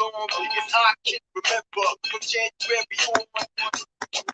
long as I can remember. From January on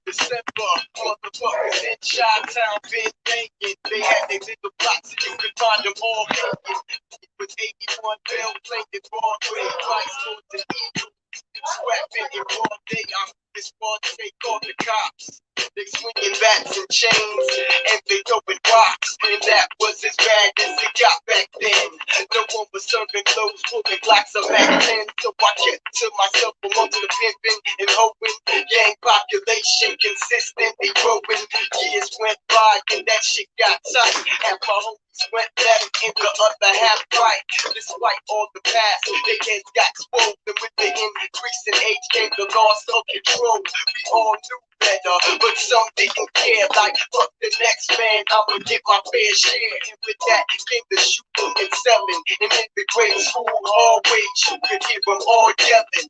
December, motherfuckers in Chi-Town been thinking. They had their little blocks and you could find them all hanging. It was 81 Bell playing in Broadway, Vice Lords and Eagles. Scrapping in broad day, I'm this one take off the cops. They swinging bats and chains, and they throwing rocks. And that was as bad as it got back then. No one was serving blows, pulling blocks of Mac 10. So I kept to myself amongst the pimping and hoping. Gang population consistently growing. Years went by and that shit got tight. Half my homies went left and the other half right. Despite all the past, their heads got swollen. With the increase in age came the loss of control. We all knew better, but some didn't care. Like, fuck the next man, I'ma get my fair share. And with that came the shooting and selling. And in the grade school hallways, you could hear them all yelling.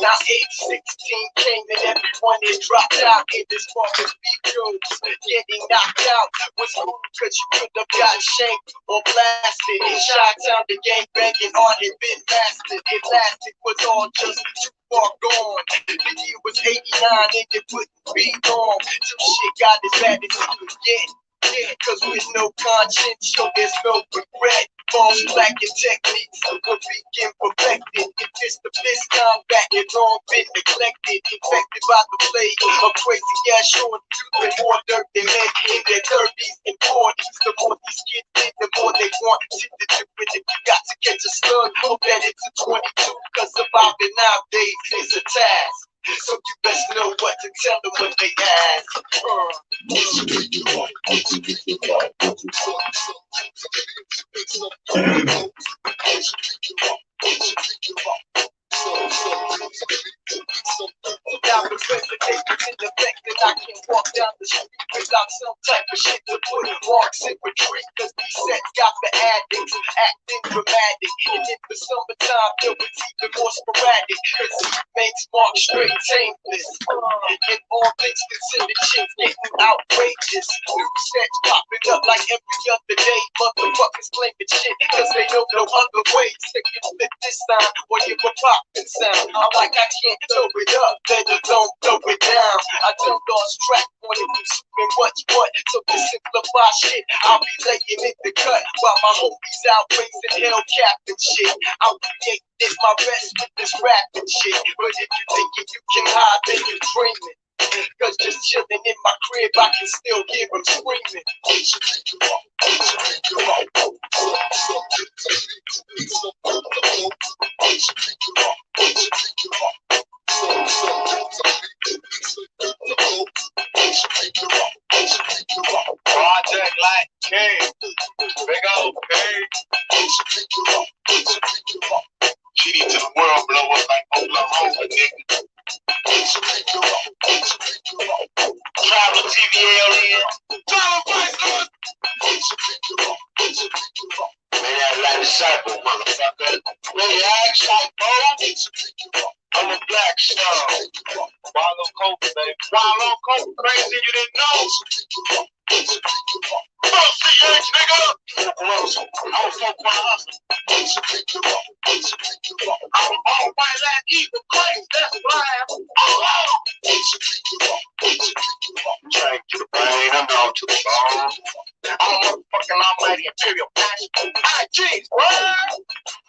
Now age 16 came and everyone had dropped out. And this fucking videos getting knocked out was cool cause you could have got shanked or blasted. In Chi-Town the gang banging art had been mastered. It lasted, was all just too far gone. The year was 89 and it wouldn't be long. Some shit got as bad as you could get. Yeah, cause with no conscience, so there's no regret. False blacking techniques will begin perfected. If it's the best combat, it's long been neglected. Infected by the plague of crazy ass short doing more dirt than men in their 30s and 40s. The more these kids think, the more they want shit to do with it. You got to catch a slug, hope that it's a 22. Cause surviving nowadays is a task. So you best know what to tell them when they ask. Now the president is in effect and I can walk down the street without some type of shit to put marks in retreat. Cause these sets got the addicts acting dramatic. And in the summertime, it was even more sporadic. Cause he makes Mark straight tameless. And all things considered, shit's getting outrageous. New sets popping up like every other day. Motherfuckers claiming shit cause they know no other way. They can flip this sound or give a poppin' sound. I'm like I can't throw it up, better don't throw it down. I done lost track on it, assuming what's what. So to simplify shit, I'll be laying in the cut while my homies out raising Hellcat and shit. I'll create this my rest with this rapping shit. But if you thinking you can hide, then you're dreaming. Cause just chilling in my crib, I can still hear them screaming. Project like King, big old King. GD to the world, blow up like Oklahoma, nigga. Travel TV alien. Travel Vice Lord. Man, that's like disciple, motherfucker. Man, you act like, bro. I'm a black star. Wallow Coke, baby. Wallow Coke, crazy, you didn't know. CH, nigga. I was so proud. I'm all white like evil crazy, that's why Trying to the brain, I'm down to the bone. I'm a motherfucking almighty imperial passion. IG's, what?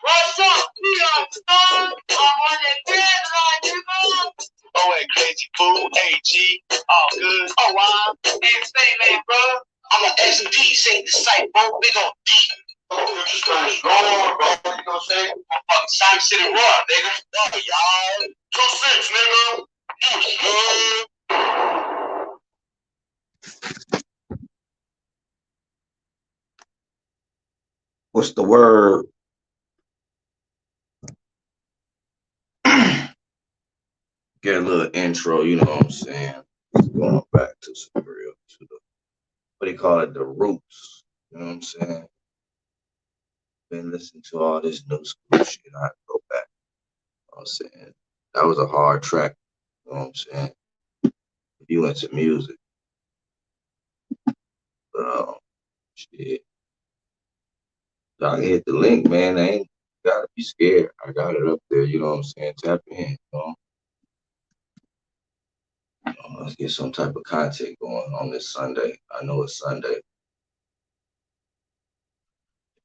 What's up? We are stars. I'm on that deadline, nigga. Oh, that crazy fool, AG, all good. Oh, wow. Ain't say that, bro. I'm an SD, say disciple, big on D. You gonna say? I'm fucking Simon City Roar, nigga. Oh, y'all. 2-6, nigga. What's the word? Get a little intro, you know what I'm saying? Going back to some real, to the, what do you call it, the roots. You know what I'm saying? Been listening to all this new school shit. I had to go back. You know what I'm saying? That was a hard track. You know what I'm saying? if you into music. But shit. Y'all hit the link, man. I ain't gotta be scared. I got it up there, you know what I'm saying? Tap in, you know. Let's get some type of content going on this Sunday. I know it's Sunday.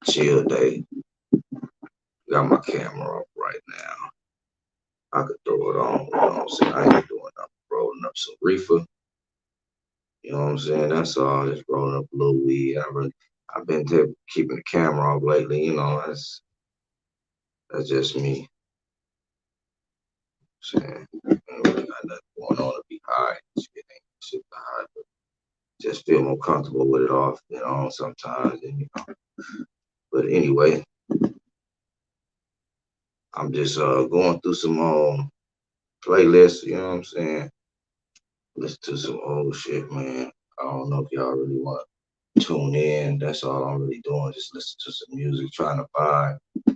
Chill day. Got my camera up right now. I could throw it on, you know what I'm saying? I ain't doing nothing. Rolling up some reefer. You know what I'm saying? That's all. Just rolling up a little weed. I've been keeping the camera off lately, you know, that's just me. Saying I ain't really got nothing going on to be high. Shit ain't shit to hide, but just feel more comfortable with it off, you know, sometimes, and you know. But anyway, I'm just going through some playlists, you know what I'm saying? Listen to some old shit, man. I don't know if y'all really want to tune in. That's all I'm really doing, just listen to some music, trying to vibe, you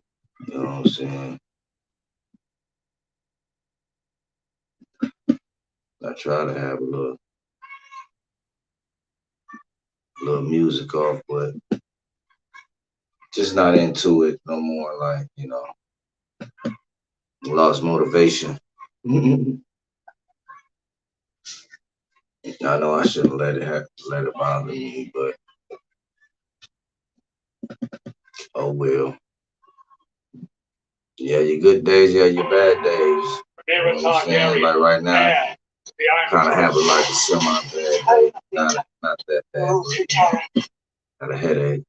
know what I'm saying? I try to have a little music off, but just not into it no more. Like, you know, lost motivation. I know I shouldn't let it bother me, but oh well. Yeah, your good days, yeah, your bad days. You know what I'm saying? Like right now, kind of having like a semi-bad day. Not that bad, but got a headache.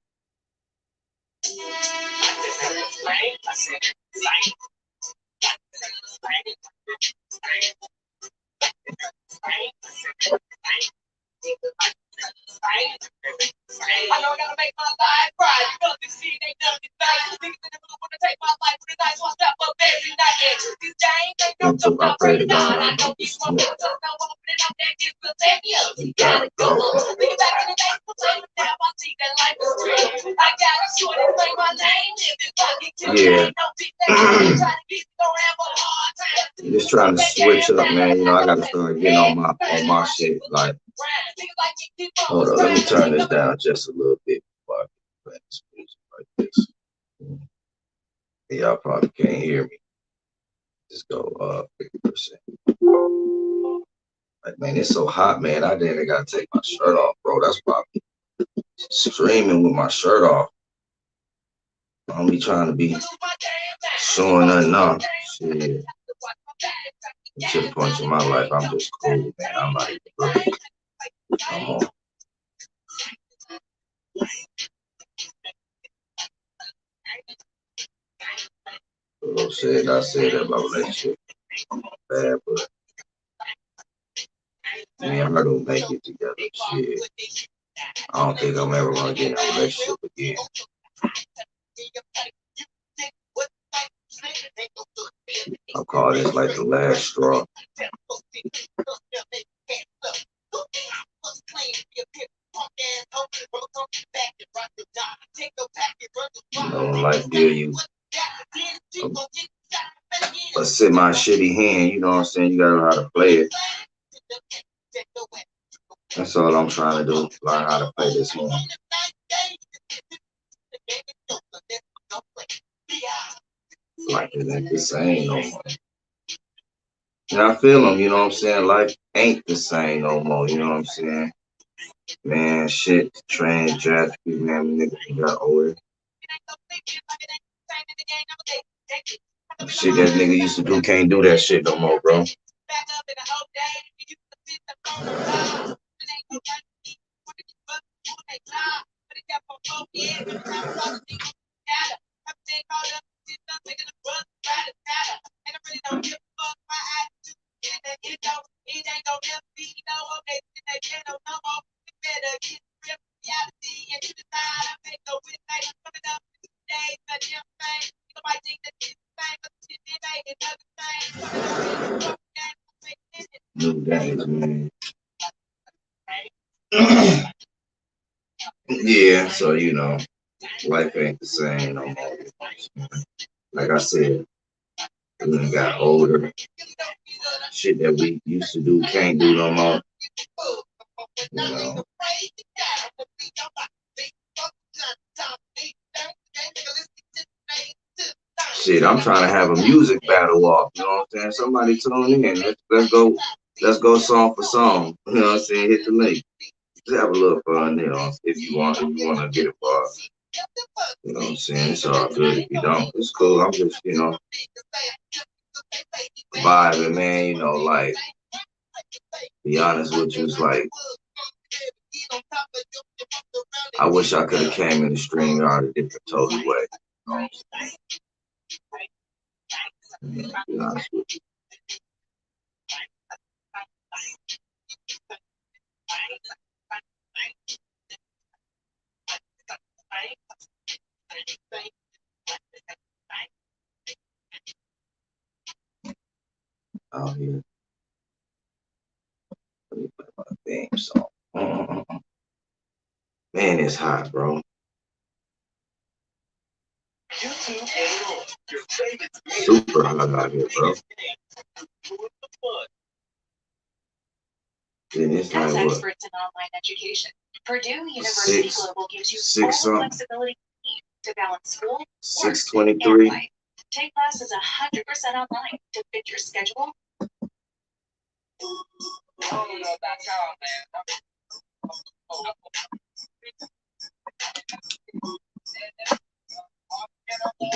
I know I gotta make my life right. You know this shit ain't nothing nice. Niggas in the mood wanna take my life with a nice one step up every night. This James ain't no joke, I'm ready down. I know these one just don't open it up, that just will take me up. You gotta go. Think back in the day, now I see that life is real. I got a short and say my name. Yeah. Just trying to switch up, man. You know, I gotta start getting on my shit. Like, hold on, let me turn this down just a little bit before I play this music like this. Y'all probably can't hear me. Just go 50%. Like, man, it's so hot, man. I didn't gotta take my shirt off, bro. That's why I'm streaming with my shirt off. I don't be trying to be showing nothing off. Shit. To the point in my life, I'm just cool, man. I'm not even looking no more. I said that about relationship bad, but me and her don't make it together. Shit. I don't think I'm ever gonna get in a relationship again. I'll call this like the last straw. You know, life give you a semi-shitty hand, you know what I'm saying? You gotta know how to play it. That's all I'm trying to do, learn how to play this one. Life isn't the same no more. And I feel them, you know what I'm saying? Life ain't the same no more, you know what I'm saying? Man, shit, train, drastically, man, niggas got older. Shit that nigga used to do, can't do that shit no more, bro. New games, man. Yeah, so you know, life ain't the same no more. Like I said, we got older. Shit that we used to do, can't do no more. You know. Shit, I'm trying to have a music battle off. You know what I'm saying? Somebody tune in. Let's go song for song. You know what I'm saying? Hit the link. Just have a little fun, you know, if you want to get involved. You know what I'm saying? It's all good if you don't. It's cool. I'm just, you know, vibing, man, you know, like, be honest with you, it's like, I wish I could have came in the StreamYard a different totally way. You know? Yeah, be honest with you. Out here. Let me play my theme song. Man, it's hot, bro. Super hot out here, bro. Then it's like what? Experts in online education. Purdue University Global gives you full flexibility to balance school, 6:23. Take classes 100% online to fit your schedule. I don't know about y'all, man.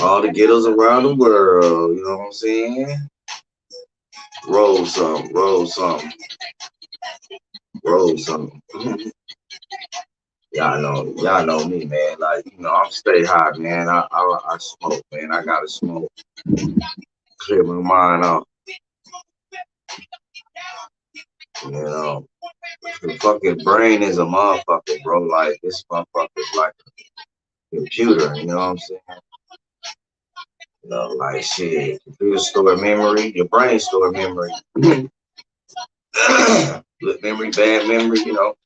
All the ghettos around the world, you know what I'm saying? Roll some, roll some, roll some. Y'all know me, man. Like, you know, I'm stay high, man. I smoke, man. I gotta smoke. Clear my mind off. You know, the fucking brain is a motherfucker, bro. Like, this motherfucker's like a computer, you know what I'm saying? You know, like shit, computer store memory, your brain store memory. Good memory, bad memory, you know.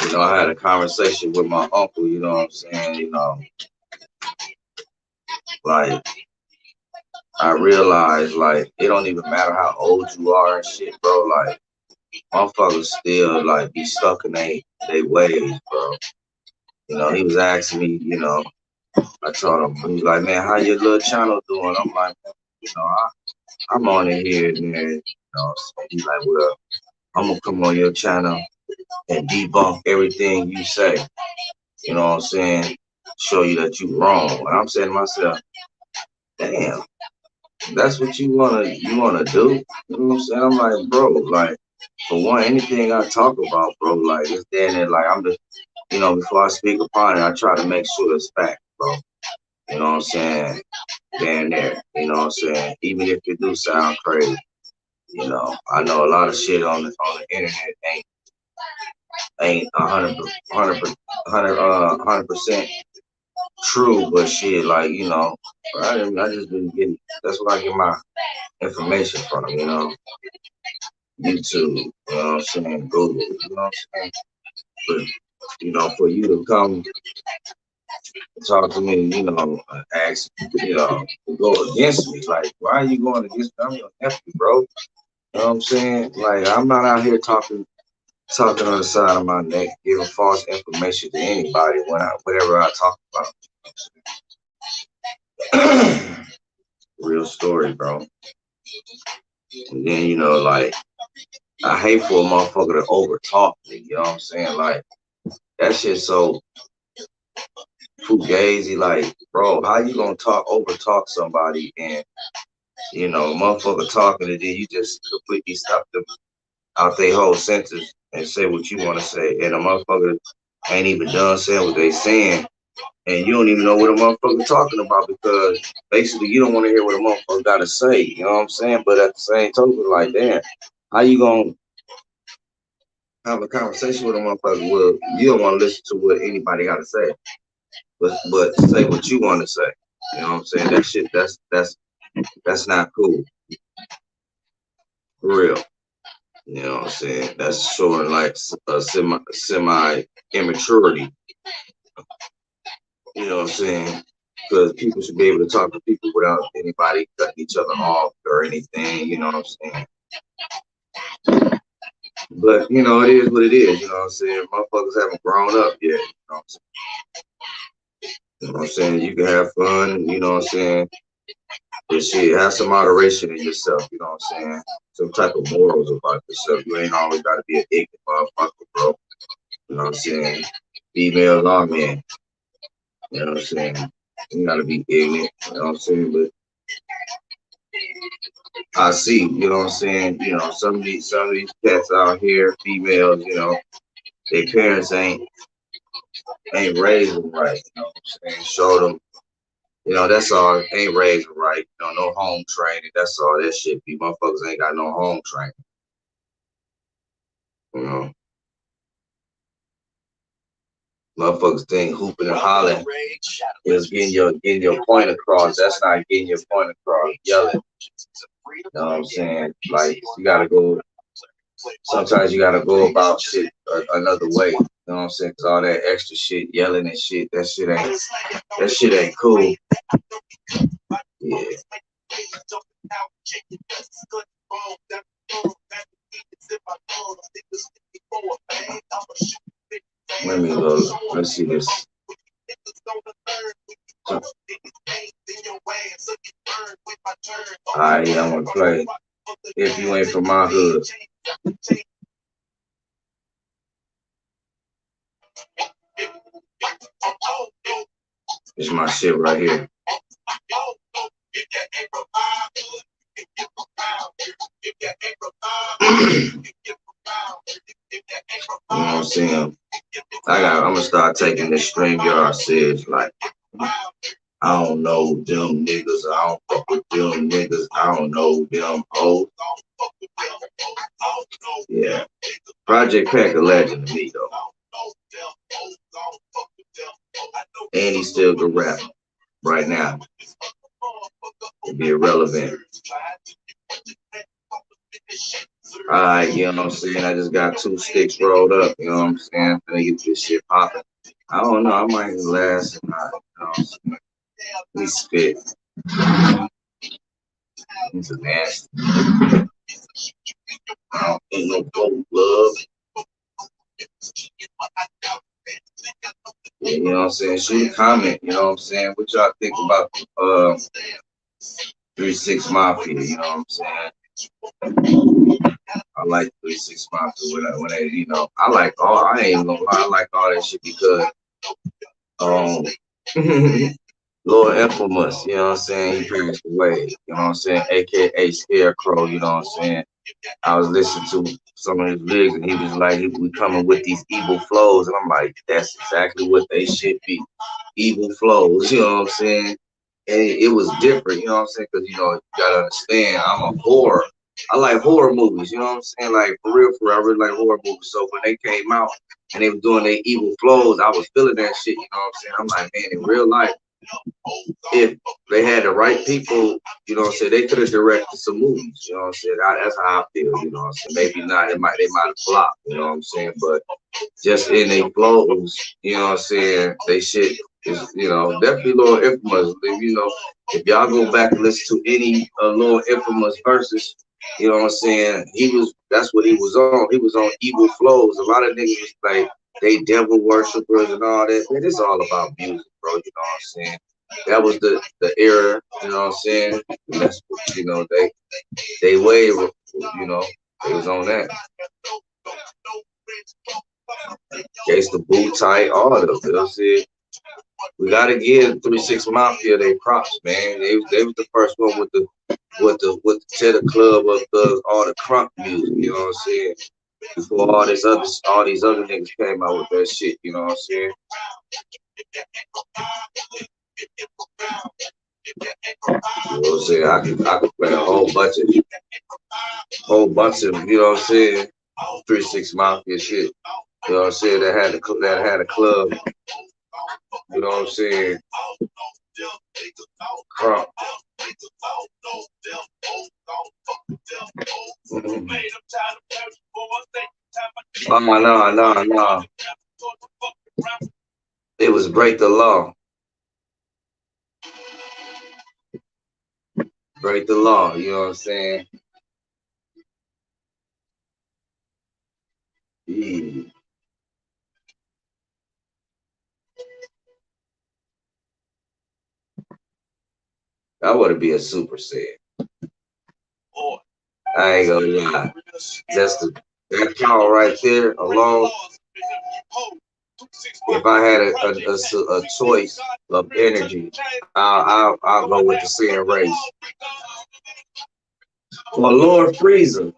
You know, I had a conversation with my uncle, you know what I'm saying? You know, like, I realized, like, it don't even matter how old you are and shit, bro. Like, motherfuckers still, like, be stuck in they ways, bro. You know, he was asking me, you know, I told him, he was like, man, how your little channel doing? I'm like, you know, I'm on it here and there, you know. So he's like, well, I'm gonna come on your channel and debunk everything you say. You know what I'm saying? Show you that you wrong. And I'm saying to myself, damn, that's what you wanna do? You know what I'm saying? I'm like, bro, like, for one, anything I talk about, bro, like, it's then and like, I'm just, you know, before I speak upon it, I try to make sure it's fact, bro. You know what I'm saying? There and there. You know what I'm saying? Even if it do sound crazy, you know, I know a lot of shit on the internet ain't 100% true, but shit, like, you know, I just been getting, that's what I get my information from, you know. YouTube, you know what I'm saying? Google, you know what I'm saying? But, you know, for you to come talk to me, you know, ask, you know, to go against me, like, why are you going against me? I'm your nephew, bro. You know what I'm saying? Like, I'm not out here talking on the side of my neck, giving false information to anybody whatever I talk about. Real story, bro. And then, you know, like, I hate for a motherfucker to over talk me, you know what I'm saying? Like, that shit so fugazi, like, bro, how you gonna over talk somebody and, you know, motherfucker talking and then you just completely stop them out their whole sentence and say what you want to say, and a motherfucker ain't even done saying what they saying, and you don't even know what a motherfucker talking about because basically you don't want to hear what a motherfucker got to say, you know what I'm saying? But at the same token, like, damn, how you gonna have a conversation with a motherfucker? Well, you don't want to listen to what anybody got to say, but say what you want to say. You know what I'm saying? That shit, that's not cool. For real. You know what I'm saying? That's showing like a semi immaturity. You know what I'm saying? Because people should be able to talk to people without anybody cutting each other off or anything. You know what I'm saying? But you know, it is what it is. You know what I'm saying? Motherfuckers haven't grown up yet. You know what I'm saying? You know what I'm saying? You can have fun. You know what I'm saying? But shit, have some moderation in yourself. You know what I'm saying? Some type of morals about yourself. You ain't always got to be an ignorant motherfucker, bro. You know what I'm saying? Females are men. You know what I'm saying? You gotta be ignorant. You know what I'm saying? But I see, you know what I'm saying? You know, some of these cats out here, females, you know, their parents ain't raised them right. You know what I'm saying? Show them, you know, that's all. Ain't raised them right. You know, no home training. That's all that shit be. Motherfuckers ain't got no home training. You know. Motherfuckers think hooping and hollering is getting your point across. That's not getting your point across. Yelling. You know what I'm saying? Like, you gotta go. Sometimes you gotta go about shit another way. You know what I'm saying? Cause all that extra shit, yelling and shit, that shit ain't cool. Yeah. Let me look. Let's see this. Alright, yeah, I'm gonna play. If You Ain't From My Hood. It's my shit right here. You know what I'm saying? I'm gonna start taking this StreamYard serious. Like, I don't know them niggas. I don't fuck with them niggas. I don't know them hoes. Yeah. Project Pack a legend to me, though. And he's still good rap right now. It'd be irrelevant. Alright, you know what I'm saying? I just got 2 sticks rolled up, you know what I'm saying? I'm gonna get this shit popping. I don't know, I might last a night, you know what I'm saying? Let me spit. This is nasty. I don't think no gold love. Yeah, you know what I'm saying? Shoot a comment, you know what I'm saying? What y'all think about 3 6 Mafia, you know what I'm saying? I like 3 6 Mafia when they, you know, I ain't even gonna lie, I like all that shit because Lord Infamous, you know what I'm saying? He passed away, you know what I'm saying? AKA Scarecrow, you know what I'm saying? I was listening to some of his lyrics and he was like, we coming with these evil flows. And I'm like, that's exactly what they should be. Evil flows, you know what I'm saying? And it was different, you know what I'm saying? Because, you know, you gotta understand, I'm a horror. I like horror movies, you know what I'm saying? Like, for real, I really like horror movies. So when they came out and they were doing their evil flows, I was feeling that shit, you know what I'm saying? I'm like, man, in real life, if they had the right people, you know what I'm saying, they could have directed some movies, you know what I'm saying? That's how I feel, you know what I'm saying? Maybe not, they might have flopped, you know what I'm saying? But just in their flows, you know what I'm saying, they shit is, you know, definitely Lord Infamous. You know, if y'all go back and listen to any Lord Infamous verses, you know what I'm saying, that's what he was on. He was on evil flows. A lot of niggas was like, they devil worshippers and all that. Man, it's all about music, bro, you know what I'm saying? That was the era, you know what I'm saying? That's, you know, they way, you know, they was on that. Case the boot tight, all of them, you know what I'm saying? We gotta give 3 6 Mafia their props, man. They was the first one with the Cheddar Club of all the crunk music, you know what I'm saying? Before all these other niggas came out with that shit, you know what I'm saying? You know what I'm saying? I could play a whole bunch of, you know what I'm saying? 3 6 Mafia shit. You know what I'm saying? That had a club. You know what I'm saying? Crunk. Oh, no. It was Break the Law. Break the Law, you know what I'm saying? Yeah. I want to be a Super Saiyan. I ain't gonna lie. Just that power right there alone. If I had a choice of energy, I'll go with the Saiyan race. Well, Lord Frieza.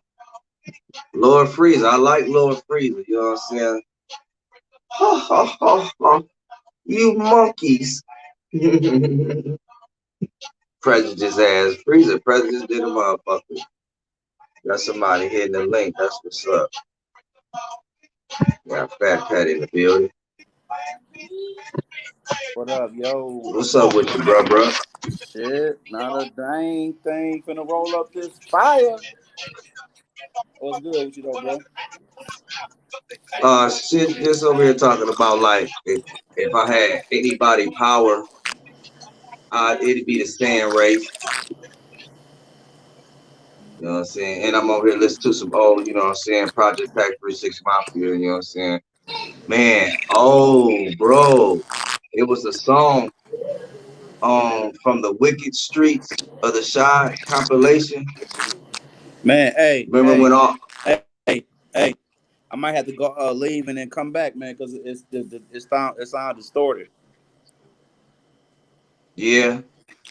Lord Frieza. I like Lord Frieza. You know what I'm saying? Ha ha ha ha. You monkeys. Prejudice ass. Frieza. Prejudice did a motherfucker. Got somebody hitting the link. That's what's up. Got Fat Pat in the building. What up, yo? What's up with you, bro? Shit, not a dang thing. Finna roll up this fire. What's good with you though, bro? Shit, just over here talking about like if I had anybody power, it'd be the Saiyan race. You know what I'm saying? And I'm over here listening to some old, you know what I'm saying, Project Pack 36 Mafia, you know what I'm saying? Man, oh bro, it was a song from the Wicked Streets of the Shy compilation. Man, hey, Remember when all hey, I might have to go leave and then come back, man, because it sound distorted. Yeah,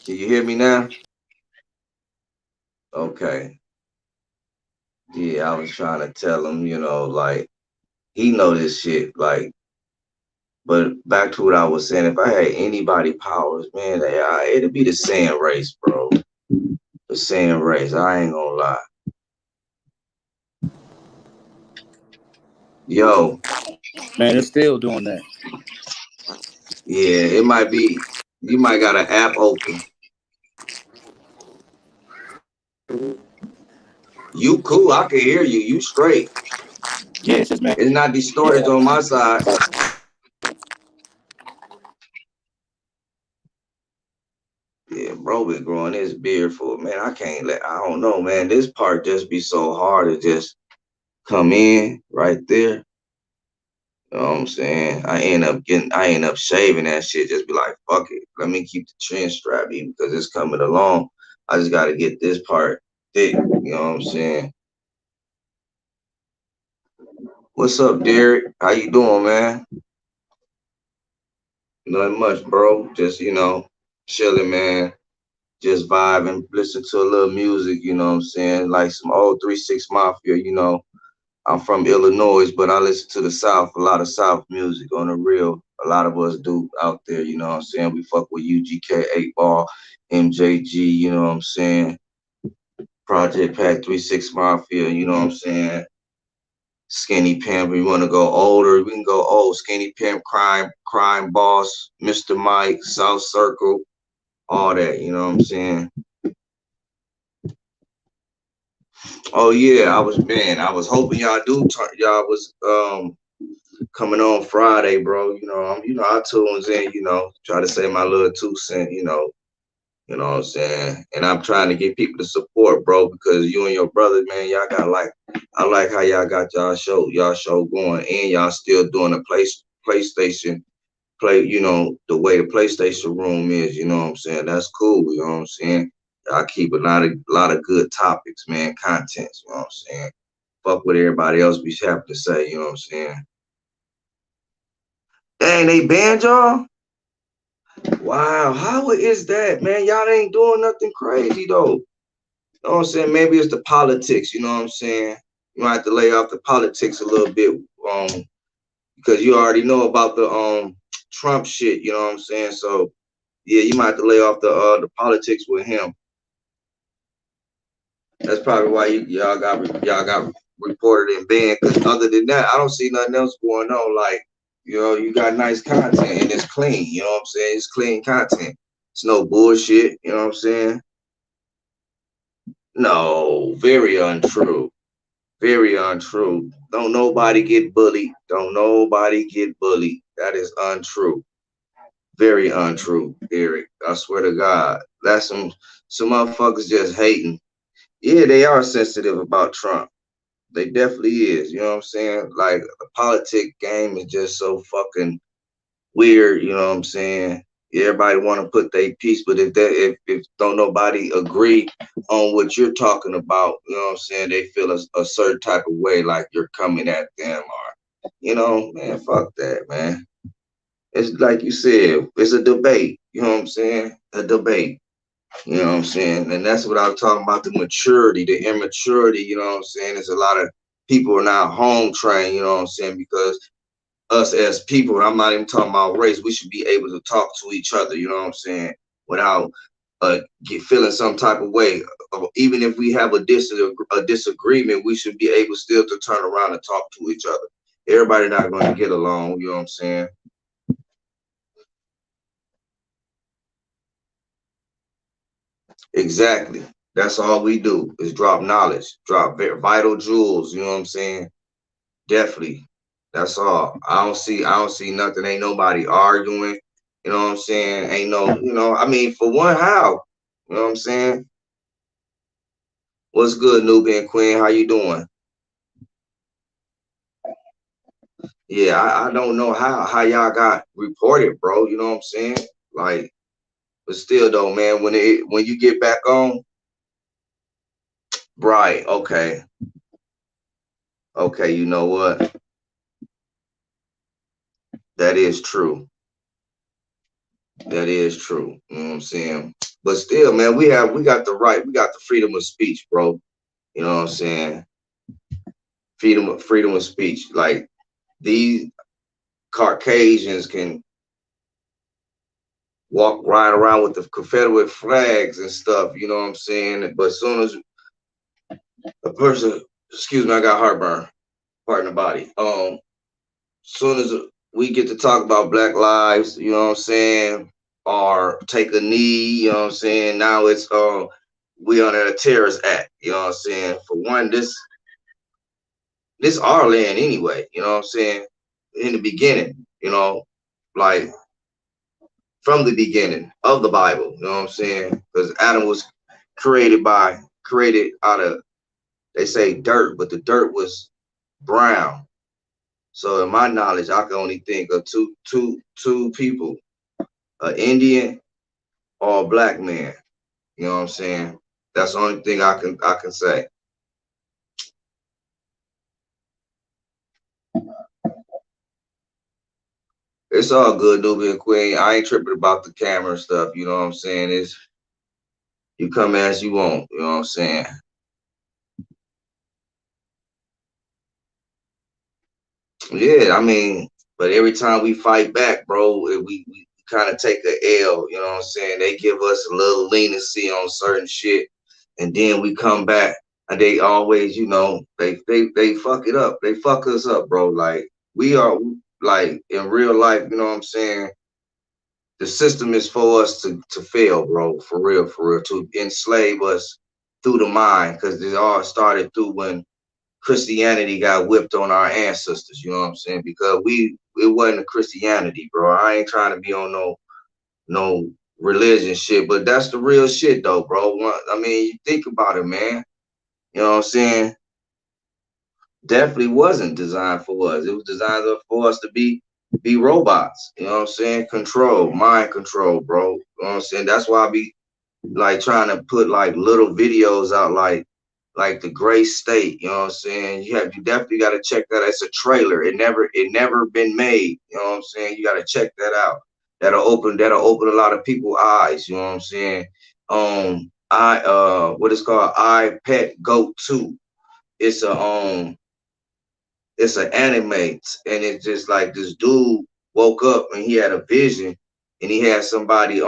can you hear me now? Okay. Yeah, I was trying to tell him, you know, like he know this shit, like. But back to what I was saying, if I had anybody powers, man, it'd be the Saiyan race, bro. The Saiyan race. I ain't gonna lie. Yo. Man, it's still doing that. Yeah, it might be. You might got an app open. You cool. I can hear you. You straight. Yeah, it's just man. It's not distorted on my side. Yeah, bro been growing his beard for, man. I don't know, man. This part just be so hard to just come in right there. You know what I'm saying? I end up shaving that shit. Just be like, fuck it. Let me keep the chin strap in because it's coming along. I just gotta get this part thick. You know what I'm saying? What's up, Derek? How you doing, man? Nothing much, bro. Just, you know, chilling, man. Just vibing, listen to a little music, you know what I'm saying? Like some old 3-6 Mafia, you know. I'm from Illinois, but I listen to the South, a lot of South music on the real. A lot of us do out there, you know what I'm saying? We fuck with UGK, 8 Ball, MJG, you know what I'm saying? Project Pack 3-6 Mafia, you know what I'm saying? Skinny Pimp, we want to go older, we can go old. Skinny Pimp, Crime Boss, Mr. Mike, South Circle, all that, you know what I'm saying? Oh yeah, I was hoping y'all was coming on Friday, bro. I tunes in, try to say my little 2 cents, you know what I'm saying? And I'm trying to get people to support, bro, because you and your brother, man, y'all got I like how y'all got y'all show going, and y'all still doing a PlayStation the way the PlayStation room is, you know what I'm saying? That's cool, you know what I'm saying? I keep a lot of good topics, man, contents, you know what I'm saying? Fuck what everybody else be having to say, you know what I'm saying? Dang, they banned y'all? Wow, how is that, man? Y'all ain't doing nothing crazy though. You know what I'm saying? Maybe it's the politics, you know what I'm saying? You might have to lay off the politics a little bit, because you already know about the Trump shit, you know what I'm saying? So yeah, you might have to lay off the politics with him. That's probably why y'all got reported and banned. Because other than that, I don't see nothing else going on. Like, you got nice content and it's clean. You know what I'm saying? It's clean content. It's no bullshit. You know what I'm saying? No, very untrue. Very untrue. Don't nobody get bullied. Don't nobody get bullied. That is untrue. Very untrue, Eric. I swear to God. That's some motherfuckers just hating. Yeah, they are sensitive about Trump. They definitely is. You know what I'm saying? Like the politic game is just so fucking weird. You know what I'm saying? Everybody want to put their piece, but if don't nobody agree on what you're talking about, you know what I'm saying? They feel a certain type of way, like you're coming at them, or you know, man, fuck that, man. It's like you said, it's a debate. You know what I'm saying? A debate. You know what I'm saying? And that's what I was talking about, the maturity, the immaturity, you know what I'm saying? There's a lot of people are not home trained, you know what I'm saying? Because us as people, and I'm not even talking about race, we should be able to talk to each other, you know what I'm saying? Without feeling some type of way. Even if we have a disagreement, we should be able still to turn around and talk to each other. Everybody not going to get along, you know what I'm saying? Exactly. That's all we do is drop knowledge, drop vital jewels. You know what I'm saying? Definitely. That's all. I don't see nothing. Ain't nobody arguing. You know what I'm saying? Ain't no, I mean, for one, how? You know what I'm saying? What's good, Nubian Queen? How you doing? Yeah, I don't know how y'all got reported, bro. You know what I'm saying? Like, but still though, man, when you get back on, right, okay. Okay, you know what? That is true. That is true. You know what I'm saying? But still, man, we got the freedom of speech, bro. You know what I'm saying? Freedom of speech. Like these Caucasians can ride around with the Confederate flags and stuff, you know what I'm saying? But as soon as a person, excuse me, I got heartburn, part in the body. Soon as we get to talk about Black lives, you know what I'm saying, or take a knee, you know what I'm saying. Now it's we under a terrorist act, you know what I'm saying. For one, this our land anyway, you know what I'm saying. In the beginning, like from the beginning of the Bible, you know what I'm saying, because Adam was created out of, they say dirt, but the dirt was brown. So in my knowledge, I can only think of two people, an Indian or a black man. You know what I'm saying? That's the only thing I can say. It's all good, Nubian Queen. I ain't tripping about the camera stuff. You know what I'm saying? It's you come as you want. You know what I'm saying? Yeah, I mean, but every time we fight back, bro, we kind of take a L. You know what I'm saying? They give us a little leniency on certain shit, and then we come back, and they always, they fuck it up. They fuck us up, bro. Like we are, like in real life. You know what I'm saying? The system is for us to fail, bro. For real, to enslave us through the mind, because it all started through when Christianity got whipped on our ancestors, you know what I'm saying? Because it wasn't a Christianity, bro. I ain't trying to be on no religion shit, but that's the real shit though, bro. I mean, you think about it, man. You know what I'm saying? Definitely wasn't designed for us. It was designed for us to be robots. You know what I'm saying? Mind control, bro. You know what I'm saying? That's why I be like trying to put like little videos out, like the Gray State. You know what I'm saying? You definitely got to check that. It's a trailer. It never been made. You know what I'm saying? You got to check that out. That'll open a lot of people's eyes. You know what I'm saying? What it's called, I Pet Goat 2. It's a it's an anime, and it's just like this dude woke up and he had a vision, and he had somebody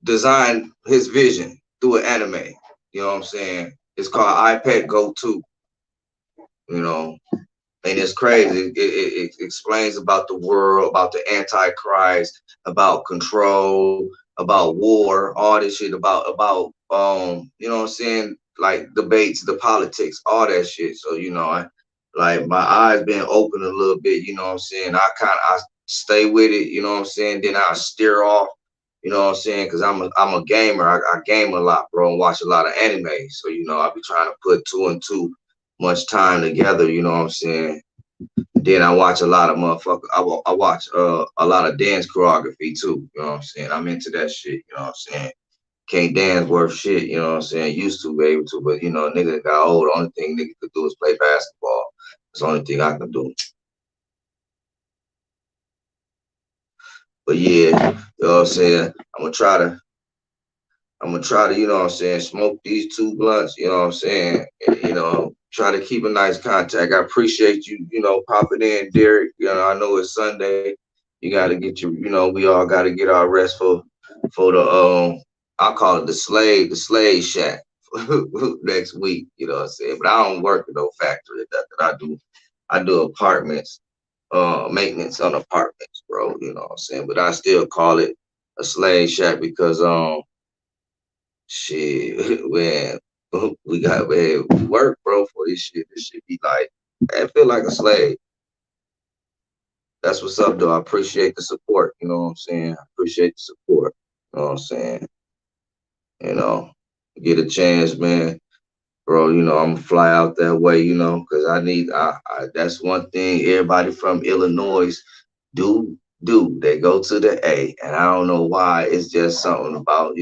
design his vision through an anime. You know what I'm saying? It's called iPad Go 2, you know, and it's crazy. It explains about the world, about the Antichrist, about control, about war, all this shit, you know what I'm saying? Like debates, the politics, all that shit. So, like my eyes been open a little bit, you know what I'm saying? I stay with it, you know what I'm saying? Then I steer off. You know what I'm saying? Because I'm a gamer. I game a lot, bro, and watch a lot of anime. So, you know, I be trying to put two and two much time together, you know what I'm saying? Then I watch a lot of motherfuckers. I watch a lot of dance choreography too, you know what I'm saying? I'm into that shit, you know what I'm saying? Can't dance worth shit, you know what I'm saying? Used to be able to, but you know, nigga that got old, the only thing nigga could do is play basketball. That's the only thing I can do. But yeah, you know what I'm saying? I'm gonna try to, you know what I'm saying, smoke these two blunts, you know what I'm saying? And, you know, try to keep a nice contact. I appreciate you, you know, popping in, Derek. You know, I know it's Sunday. You gotta get your, you know, we all gotta get our rest for the I call it the slave shack next week, you know what I'm saying? But I don't work at no factory. I do apartments, maintenance on apartments, bro, you know what I'm saying? But I still call it a slave shack because shit, man, we got man, we work, bro, for this shit. This shit be like, I feel like a slave. That's what's up, though. I appreciate the support. You know what I'm saying? I appreciate the support. You know what I'm saying? You know, get a chance, man, bro. You know, I'm gonna fly out that way. You know, because I that's one thing everybody from Illinois do. They go to the A, and I don't know why. It's just something about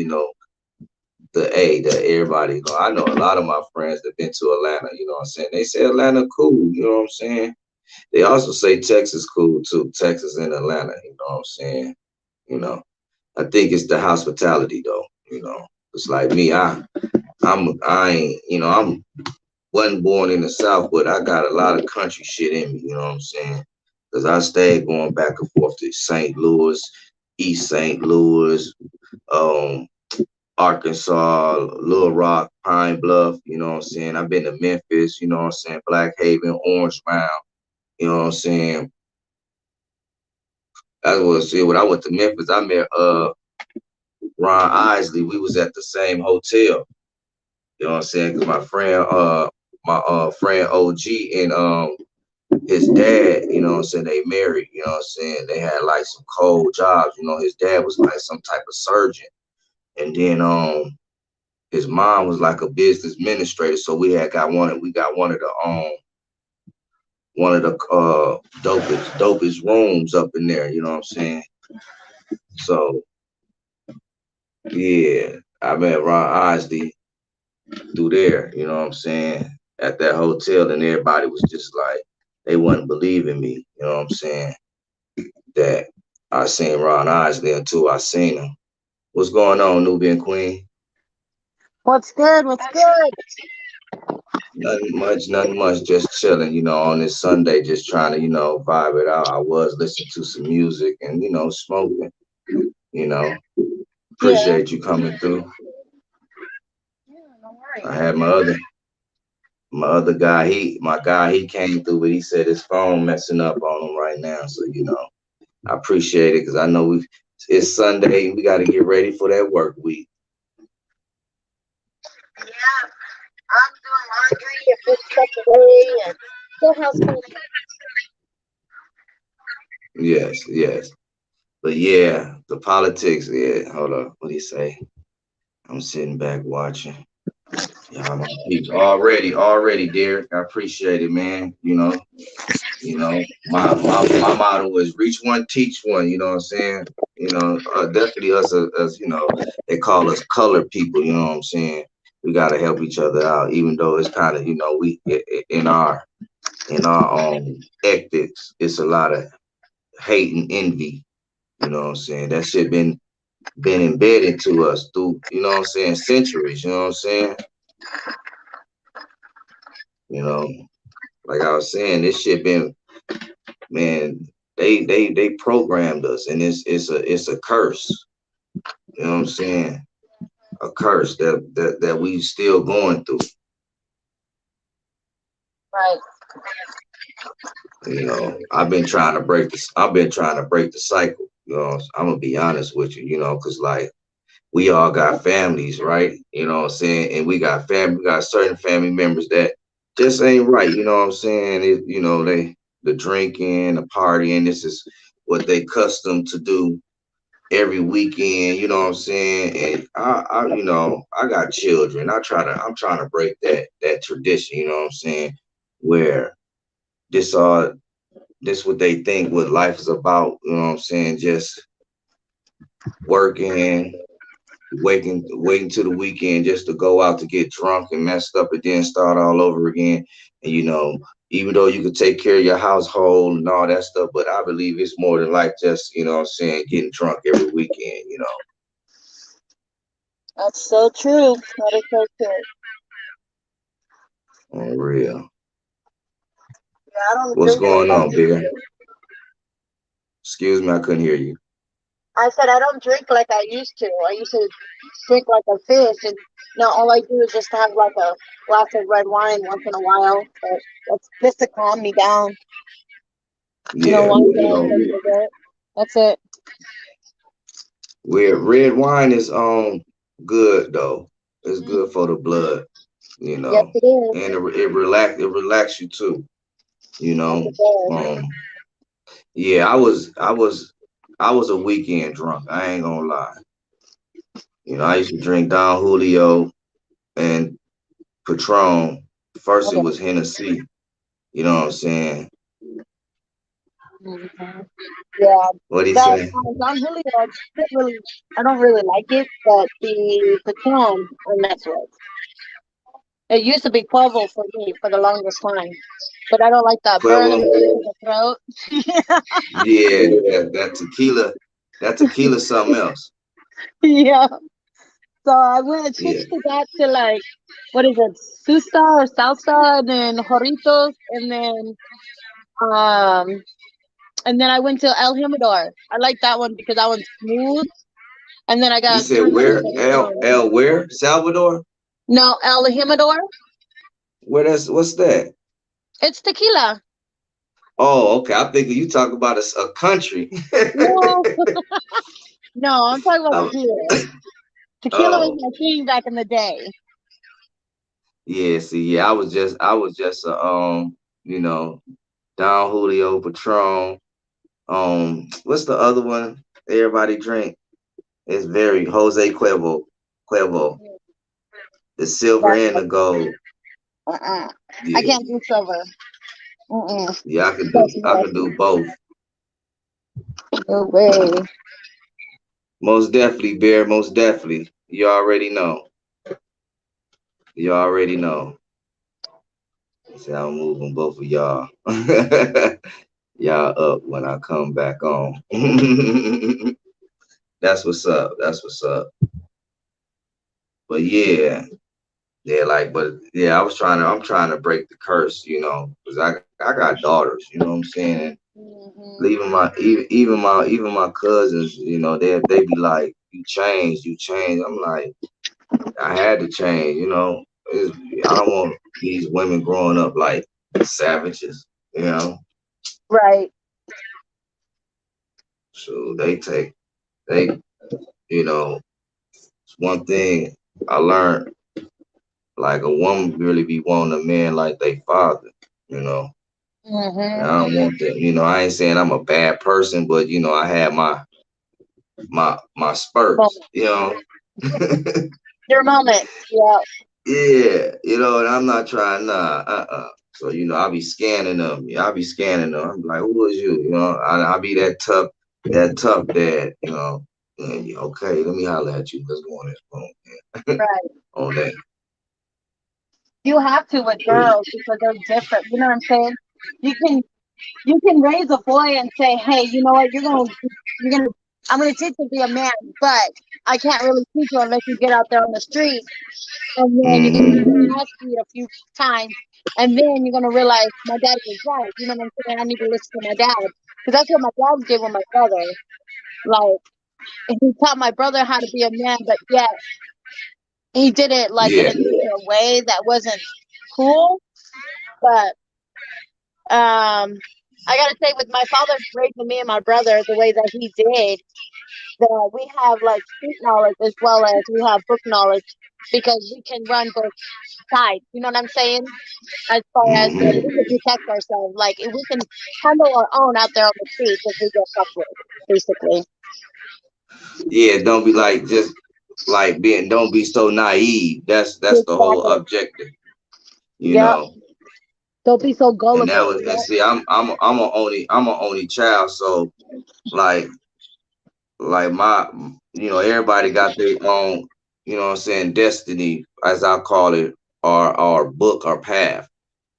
the A that everybody go. I know a lot of my friends that been to Atlanta, you know what I'm saying? They say Atlanta cool, you know what I'm saying? They also say Texas cool too, Texas and Atlanta, you know what I'm saying? You know, I think it's the hospitality though, you know. It's like me, I ain't, you know, I'm wasn't born in the South, but I got a lot of country shit in me, you know what I'm saying? Because I stayed going back and forth to St. Louis, East St. Louis, um, Arkansas, Little Rock, Pine Bluff, you know what I'm saying? I've been to Memphis, you know what I'm saying? Black Haven, Orange Mound, you know what I'm saying? That's what see when I went to Memphis, I met Ron Isley. We was at the same hotel, you know what I'm saying? Cause my friend OG and his dad, you know what I'm saying, they married, you know what I'm saying? They had like some cold jobs, you know, his dad was like some type of surgeon. And then his mom was like a business administrator, so we got one of the dopest rooms up in there, you know what I'm saying? So yeah, I met Ron Isley through there, you know what I'm saying, at that hotel, and everybody was just like they wouldn't believe in me, you know what I'm saying? That I seen Ron Isley until I seen him. What's going on, Nubian Queen? What's good? What's good? Nothing much, just chilling, you know, on this Sunday, just trying to, vibe it out. I was listening to some music and, smoking, you know. Appreciate you coming through. Yeah, no worries. I had my other guy, he came through, but he said his phone messing up on him right now. So, I appreciate it because I know it's Sunday and we got to get ready for that work week. Yeah, I'm doing laundry and put stuff away and still house cleaning. Yes. But yeah, the politics, yeah, hold up. What do you say? I'm sitting back watching. Yeah, my peeps already, Derek. I appreciate it, man. My motto is reach one, teach one. You know what I'm saying? Definitely us as they call us colored people. You know what I'm saying? We gotta help each other out, even though it's kind of we in our ethics, it's a lot of hate and envy. You know what I'm saying? That shit been embedded to us through what I'm saying, centuries. You know what I'm saying? Like I was saying, this shit been, man, they programmed us, and it's a curse. You know what I'm saying? A curse that we still going through. Right. I've been trying to break the cycle. I'm gonna be honest with you, because like we all got families, right? You know what I'm saying? And we got certain family members that just ain't right. You know what I'm saying? The drinking, the partying, this is what they custom to do. every weekend, you know what I'm saying? And I got children. I'm trying to break that tradition, you know what I'm saying? Where this what they think what life is about, you know what I'm saying? Just working, waiting to the weekend just to go out to get drunk and messed up and then start all over again. And even though you could take care of your household and all that stuff, but I believe it's more than like just, you know what I'm saying, getting drunk every weekend, That's so true. That is so true. On real. Yeah, I don't What's drink like going I on, used Bear? to. Excuse me, I couldn't hear you. I said I don't drink like I used to. I used to drink like a fish, and now all I do is just have like a glass of red wine once in a while. But that's just to calm me down. Yeah, Wine glass and dessert. That's it. where red wine is good though. It's Mm. good for the blood, Yes, it is. and it relax you too, you Yes, know. it does. Um, yeah, I was a weekend drunk. I ain't gonna lie. I used to drink Don Julio and Patron. First, it Okay. was Hennessy. You know what I'm saying? Mhm. Yeah, What he that say? Don Julio, I don't really like it, but the Patron I mess with. It used to be Cuervo for me for the longest time, but I don't like that burn in Cuervo. the throat. Yeah, that tequila, something else. Yeah. So I went and Yeah. switched to that to like, what is it, Susa or Salsa, and then Jorritos, um, and then I went to El Jimador. I like that one because that one's smooth. And then I You got said turned up where? with Patron. El where? Salvador? No, El Jimador. What's that? It's tequila. Oh, okay. I'm thinking you talk about a country. No, no, I'm talking about Um, tequila. Tequila was oh, my thing back in the day. yeah. See, yeah, I was just you know, Don Julio Patron. What's the other one? Everybody drink. It's very Jose Cuervo, the silver That's and the gold. uh-uh. I Yeah, can't do silver. Mm-mm. yeah. I could do. That's I could do nasty. both. No way. Most definitely, Bear. Most definitely. You already know. You already know. See, I'm moving both of y'all. Y'all up when I come back on. That's what's up. That's what's up. But yeah, but yeah, I'm trying to break the curse, because I got daughters, you know what I'm saying? Hmm. Even my cousins, they be like, you changed. I'm like, I had to change, I don't want these women growing up like savages, you know. Right. So they, it's one thing I learned, like a woman really be wanting a man like they father, you know. And Hmm. I don't want that, I ain't saying I'm a bad person, but I had my spurts, Your moment. Yeah. Yeah, and I'm not trying, So, I'll be scanning them. Yeah, I'll be scanning them. I'm like, who is you? I'll be that tough dad, And okay, let me holler at you. Let's go on this phone Right. on that. You have to with girls because they're different. You know what I'm saying? You can you can raise a boy and say, hey, you know what? You're gonna I'm gonna teach you to be a man, but I can't really teach you unless you get out there on the street, and then you're gonna get Mm-hmm. your ass beat a few times, and then you're gonna realize my dad was right. You know what I'm saying? I need to listen to my dad because that's what my dad did with my brother. Like he taught my brother how to be a man, but yet he did it like in Yeah. a different way that wasn't cool. But I gotta say, with my father raising me and my brother the way that he did, that we have like street knowledge as well as we have book knowledge because we can run both sides. You know what I'm saying? As far as we Mm-hmm. can protect ourselves, like if we can handle our own out there on the streets if we get fucked with, basically. Yeah, don't be like just like being. Don't be so naive. That's the whole Exactly. objective. You Yeah. know. Don't be so And that gullible. was, and Yeah. see, I'm an only child, so like my, everybody got their own, what I'm saying, destiny, as I call it, or book or path.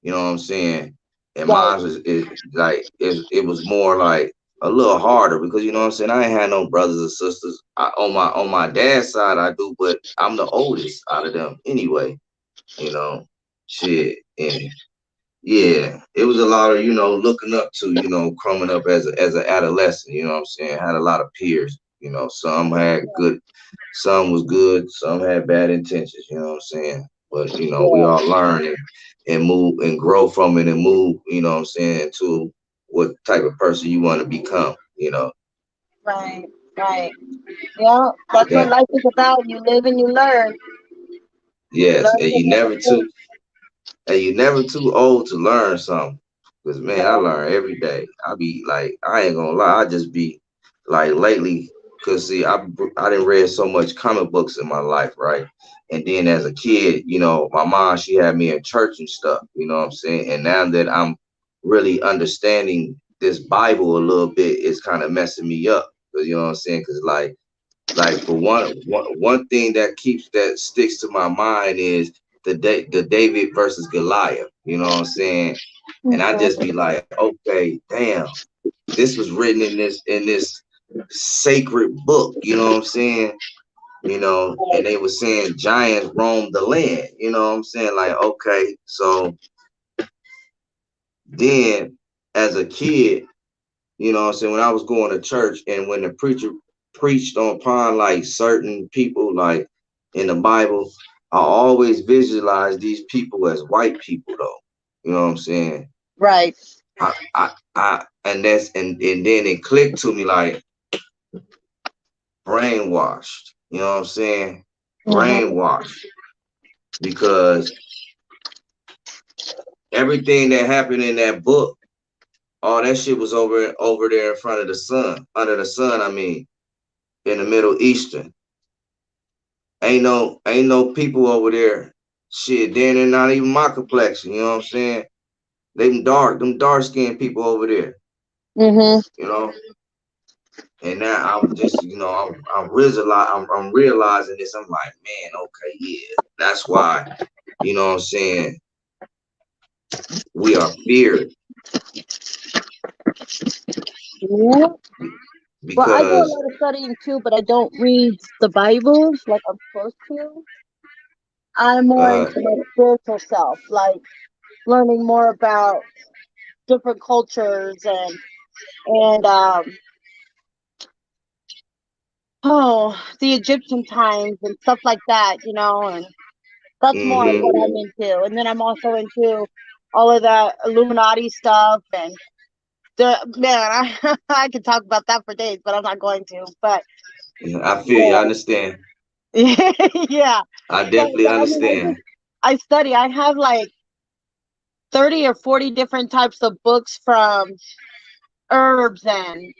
You know what I'm saying? And Right. mine is like it was more like a little harder because you know what I'm saying. I ain't had no brothers or sisters. On my dad's side I do, but I'm the oldest out of them anyway. You know, shit, and yeah, it was a lot of looking up to coming up as an adolescent. You know what I'm saying? Had a lot of peers. Some had good, some was good, some had bad intentions. You know what I'm saying? But we Yeah. all learn and move and grow from it and move. You know what I'm saying, to what type of person you want to become. Right. Right. Yeah. That's what That life is about. You live and you learn. You yes, learn and from you your never mistakes. too and you never too old to learn something. Cause man, I Yeah. learn every day. I be like, I ain't gonna lie, I just be like lately, cause see, I didn't read so much comic books in my life, right? And then as a kid, my mom, she had me in church and stuff, you know what I'm saying? And now that I'm really understanding this Bible a little bit, it's kind of messing me up. Cause you know what I'm saying? Cause like for one thing that sticks to my mind is the David versus Goliath. You know what I'm saying? And I just be like, okay, damn, this was written in this sacred book. You know what I'm saying? And they were saying giants roamed the land. You know what I'm saying? Like, okay, so then as a kid, you know what I'm saying, when I was going to church and when the preacher preached upon like certain people like in the Bible, I always visualize these people as white people though. You know what I'm saying? Right. And then it clicked to me like brainwashed. You know what I'm saying? Mm-hmm. Brainwashed. Because everything that happened in that book, all that shit was over there in front of the sun, under the sun, I mean, in the Middle Eastern. Ain't no people over there. Shit, then they're not even my complexion. You know what I'm saying? Them dark skinned people over there. Mm-hmm. You know. And now I'm just, I'm realizing this. I'm like, man, okay, yeah, that's why. You know what I'm saying? We are feared Yeah. Well, I do a because lot of studying too, but I don't read the Bible like I'm supposed to. I'm more uh, into my spiritual self, like learning more about different cultures and the Egyptian times and stuff like that, and that's more of what mm-hmm. I'm into. And then I'm also into all of the Illuminati stuff and the man, I could talk about that for days, but I'm not going to. But I feel you. I understand. yeah, I but definitely I mean, understand. I study. I have like 30 or 40 different types of books from herbs and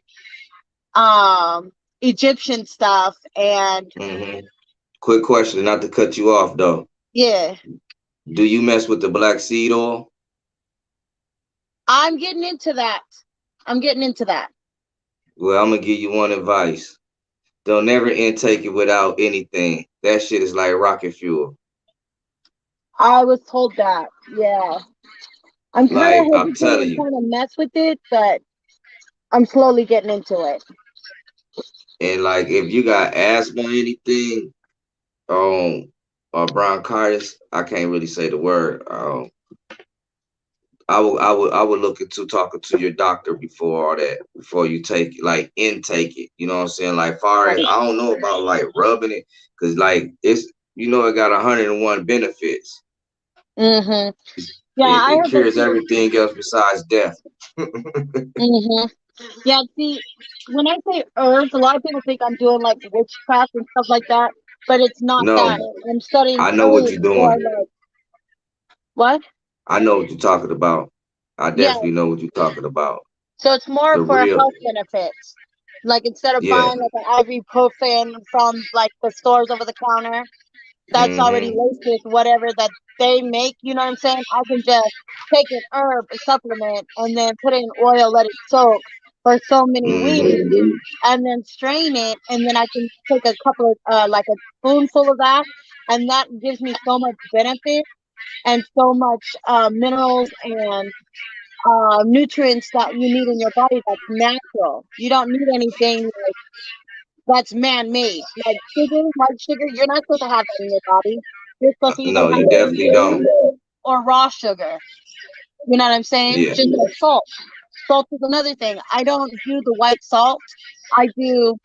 um Egyptian stuff and Mm-hmm. Quick question, not to cut you off though. yeah, Do you mess with the black seed oil? I'm getting into that. I'm getting into that. Well, I'm gonna give you one advice. Don't never intake it without anything. That shit is like rocket fuel. I was told that. Yeah. I'm kind of Like I'm hesitant telling on you. trying to mess with it, but I'm slowly getting into it. And like if you got asthma or anything, or bronchitis, I can't really say the word. I would look into talking to your doctor before all that, before you intake it. You know what I'm saying? Like far as I don't know about like rubbing it, cause like it got 101 benefits. Mm-hmm. Yeah, I It have a cures few. everything else besides death. Mm-hmm. Yeah, see, when I say herbs, a lot of people think I'm doing like witchcraft and stuff like that, but it's not No, that. I'm studying I know what herbs you're for doing. like what? I know what you're talking about. I Yeah, definitely know what you're talking about. so it's more The for real, health benefits. Like instead of Yeah. buying like an ibuprofen from like the stores over the counter that's already Mm-hmm. laced with whatever that they make, you know what I'm saying? I can just take an herb, a supplement, and then put it in oil, let it soak for so many weeks, Mm-hmm. and then strain it, and then I can take a couple of like a spoonful of that, and that gives me so much benefit and so much minerals and nutrients that you need in your body that's natural. You don't need anything like that's man-made. Like sugar, white sugar, you're not supposed to have that in your body. You're supposed to either No, have you it definitely don't. or raw sugar. You know what I'm saying? Yeah. Just like salt. Salt is another thing. I don't do the white salt. I do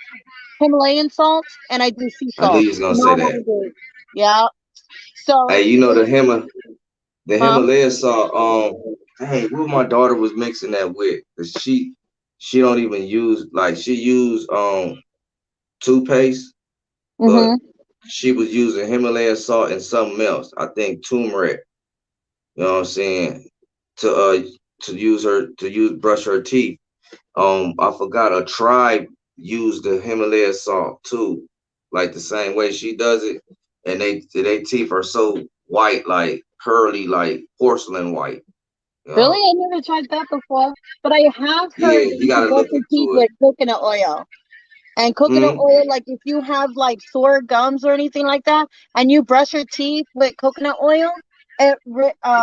Himalayan salt and I do sea I knew salt. you was gonna say Not that. everything. Yeah. So, Hey, you know the huh? Himalaya salt. Hey, what my daughter was mixing that with? 'Cause she don't even use like she used toothpaste, but Mm-hmm. she was using Himalaya salt and something else. I think turmeric. You know what I'm saying? To to use brush her teeth. I forgot a tribe used the Himalaya salt too, like the same way she does it, and they teeth are so white, like pearly, like porcelain white. You Really? know? I never tried that before. But I have Yeah, heard you that you gotta brush look your teeth into it. with coconut oil. And coconut Hmm. oil, like if you have like sore gums or anything like that, and you brush your teeth with coconut oil,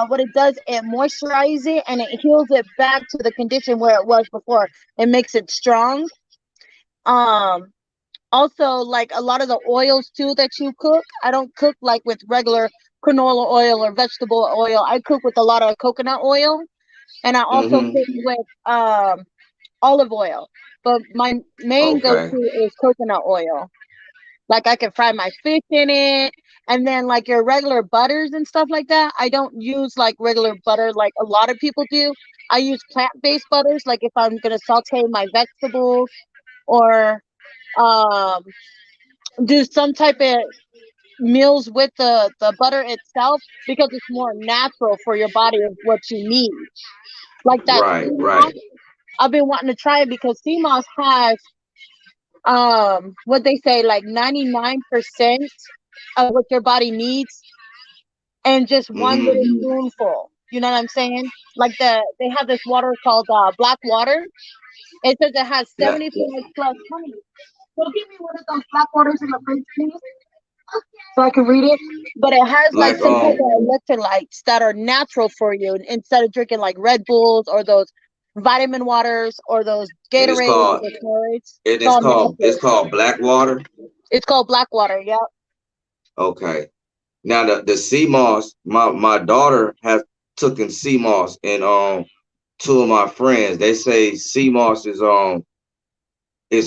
what it does, it moisturizes it and it heals it back to the condition where it was before. It makes it strong. Um, Also, like a lot of the oils too that you cook, I don't cook like with regular canola oil or vegetable oil. I cook with a lot of coconut oil, and I also Hmm. cook with olive oil. But my main Okay. go-to is coconut oil. Like I can fry my fish in it. And then like your regular butters and stuff like that, I don't use like regular butter like a lot of people do. I use plant-based butters, like if I'm gonna saute my vegetables or um do some type of meals with the butter itself because it's more natural for your body of what you need. Like that Right. sea moss, Right. I've been wanting to try it because sea moss has what they say like 99% of what your body needs and just one little Hmm. spoonful. You know what I'm saying? Like they have this water called black water. It says it has Yeah. 75 plus honey. So give me one of those black waters in the fridge, please, so I can read it. But it has like Like some type of electrolytes that are natural for you instead of drinking like Red Bulls or those vitamin waters or those and it's Gatorades or called the Gatorades. and It's all it's natural. called black water. It's called black water. Yep. Okay. Now the sea moss, my daughter has taken sea moss, and two of my friends, they say sea moss is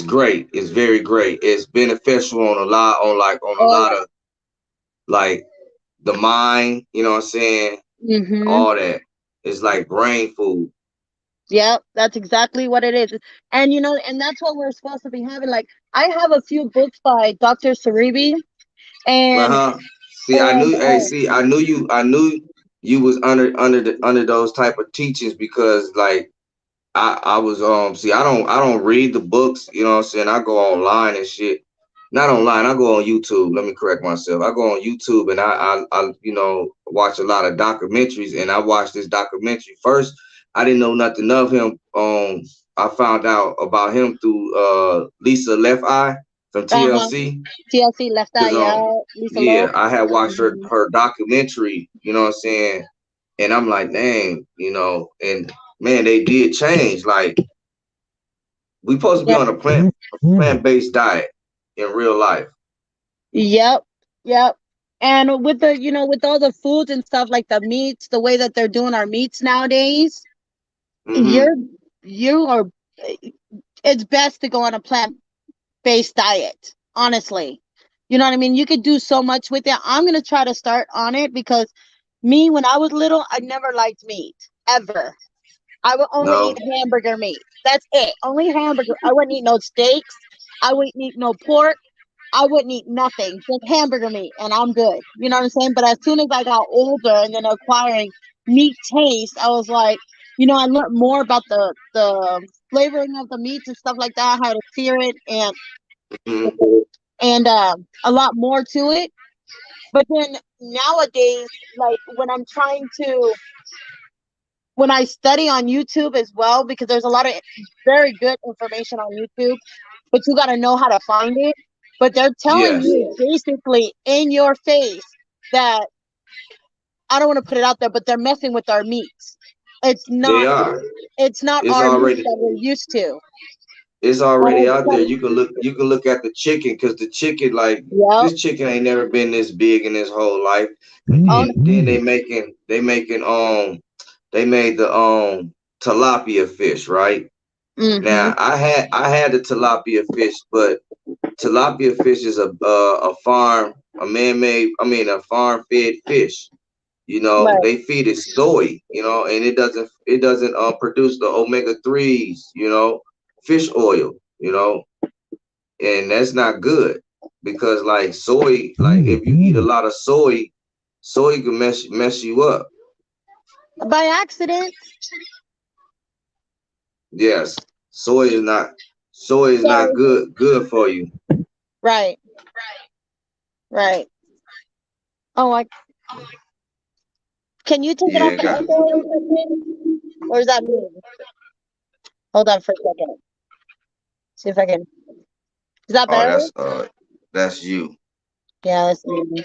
great. It's very great. It's beneficial on a Oh lot of like the mind, you know what I'm saying? yeah. Mhm. All that. It's like brain food. Yep. That's exactly what it is. And and that's what we're supposed to be having. Like I have a few books by Dr. Saribi and Uh-huh. See, and I knew you was under those type of teachings because like I was see I don't read the books, you know what I'm saying? I go online and shit. Not online, I go on YouTube. Let me correct myself. I go on YouTube and I watch a lot of documentaries, and I watched this documentary. First, I didn't know nothing of him. I found out about him through Lisa Left Eye from uh-huh. TLC. TLC Left Eye, Cause yeah, Lisa yeah, Loeb. I had watched Mhm. her documentary, you know what I'm saying? And I'm like, dang, and man, they did change. Like we supposed to be Yep. on a plant-based diet in real life. Yep. Yep. And with with all the foods and stuff like the meats, the way that they're doing our meats nowadays, Mm-hmm. you're you are it's best to go on a plant-based diet, honestly. You know what I mean? You could do so much with it. I'm gonna try to start on it because me, when I was little, I never liked meat ever. I would only No. eat hamburger meat. That's it. Only hamburger. I wouldn't eat no steaks. I wouldn't eat no pork. I wouldn't eat nothing, just hamburger meat, and I'm good. You know what I'm saying? But as soon as I got older and then acquiring meat taste, I was like, I learned more about the flavoring of the meats and stuff like that, how to sear it, Mhm. and a lot more to it. But then nowadays, like when I study on YouTube as well, because there's a lot of very good information on YouTube, but you got to know how to find it. But they're telling Yes, you basically in your face that I don't want to put it out there, but they're messing with our meats. It's they not. are. It's not It's our meat already that we're used to. it's already out there. You can look at the chicken because the chicken, like, Yep. this chicken ain't never been this big in his whole life. Oh, And then they made the tilapia fish, right? mm-hmm. Now I had the tilapia fish, but tilapia fish is a farm, a farm fed fish. You know, Right. they feed it soy, you know, and it doesn't produce the omega 3s, you know, fish oil, you know, and that's not good because like soy, like if you eat a lot of soy can mess you up. By accident. Yes, soy is not Sorry. good for you. Right. Right. Oh, can you take it Yeah, off it the got echo, or is that me? Hold on for a second. See if I can. Is that oh better? that's you. Yeah, that's me.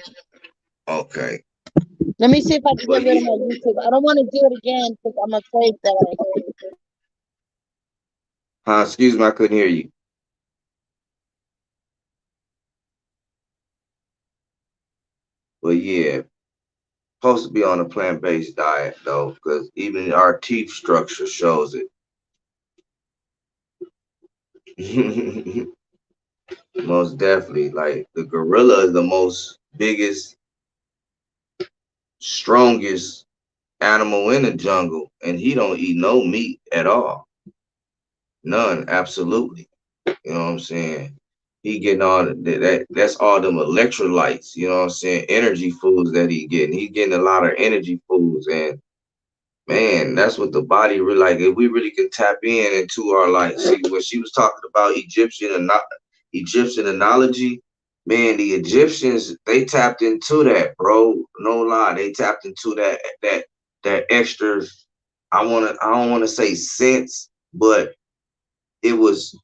Okay. Let me see if I can But get rid of yeah, my YouTube. I don't want to do it again because I'm afraid that excuse me, I couldn't hear you. But yeah, supposed to be on a plant-based diet though, because even our teeth structure shows it. Most definitely. Like the gorilla is the most biggest, strongest animal in the jungle, and he don't eat no meat at all. None, absolutely. You know what I'm saying? He getting all that's all them electrolytes, you know what I'm saying? Energy foods that he getting. He getting a lot of energy foods, and man, that's what the body really like. If we really can tap into our, like, see what she was talking about, Egyptian analogy. Man, the Egyptians, they tapped into that, bro. No lie, they tapped into that extra. I don't wanna say sense, but it was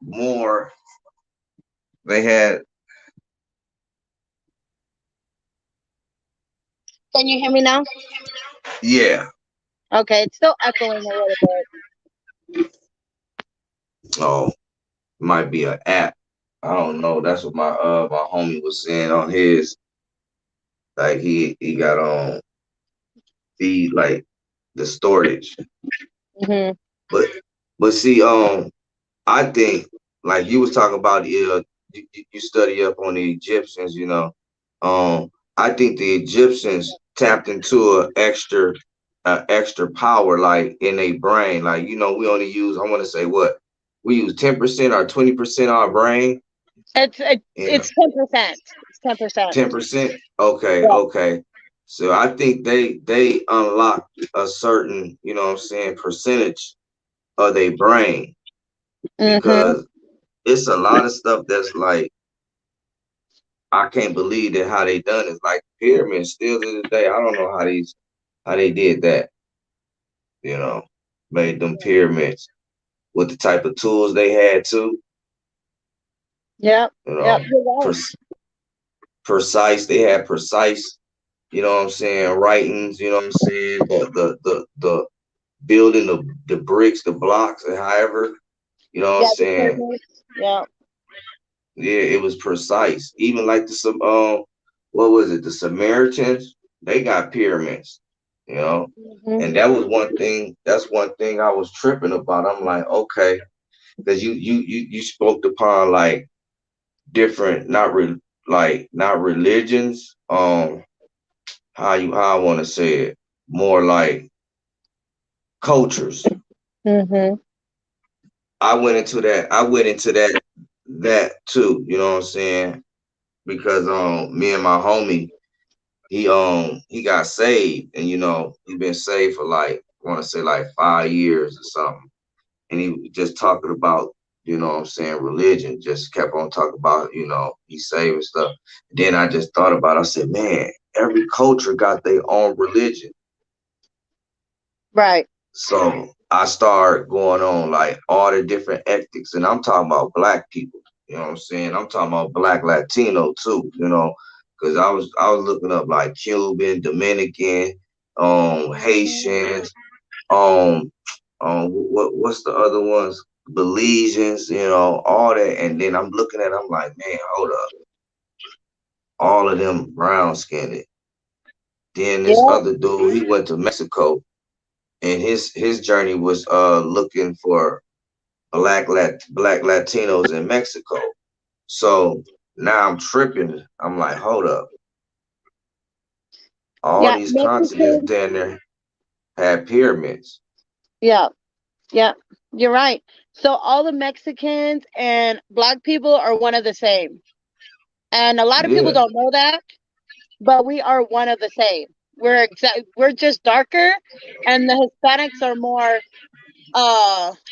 more. They had. Can you hear me now? Yeah. Okay, it's still echoing a little bit. Oh, might be an app. I don't know. That's what my homie was saying on his. Like he got on feed like the storage. Mm-hmm. But see, I think like you was talking about, you study up on the Egyptians, you know. I think the Egyptians tapped into extra power, like in their brain. Like, you know, we only use, I want to say, what, we use 10% or 20% of our brain. It's And it's 10%. It's 10%. 10%. Okay, Yeah. okay. So I think they unlock a certain, you know what I'm saying, percentage of their brain, Mm-hmm. because it's a lot of stuff that's like, I can't believe that how they done it. Like pyramids still to this day. I don't know how they did that, you know, made them pyramids with the type of tools they had too, Yep. you Yep. know, You're right. precise. They had precise, you know what I'm saying, writings, you know what I'm saying, the building the bricks, the blocks, and however, you know what I'm Yeah. The saying. pyramids. Yeah. Yeah, it was precise. Even like what was it? The Samaritans, they got pyramids, you know. Mm-hmm. And that was one thing. That's one thing I was tripping about. I'm like, okay, because you spoke upon like different, not religions. How I want to say it, more like cultures. Mm-hmm. I went into that. I went into that too. You know what I'm saying? Because me and my homie, he got saved, and you know he been saved for like, I want to say like 5 years or something. and he was just talking about, you know what I'm saying, religion. Just kept on talking about, you know, he's saving stuff. Then I just thought about it. I said, man, every culture got their own religion. Right. So I started going on like all the different ethics, and I'm talking about black people. You know what I'm saying? I'm talking about black Latino too. You know, because I was looking up like Cuban, Dominican, Haitians, um, what's the other ones? Belizeans, you know, all that. And then I'm looking at, I'm like, man, hold up, all of them brown skinned. Then this Yeah. other dude, he went to Mexico, and his journey was looking for black Latinos in Mexico. So now I'm tripping. I'm like, hold up. All Yeah. these continents Mexican. down there had pyramids. Yeah. Yeah. You're right. So all the Mexicans and black people are one of the same. And a lot of people Yeah, don't know that, but we are one of the same. We're just darker, and the Hispanics are more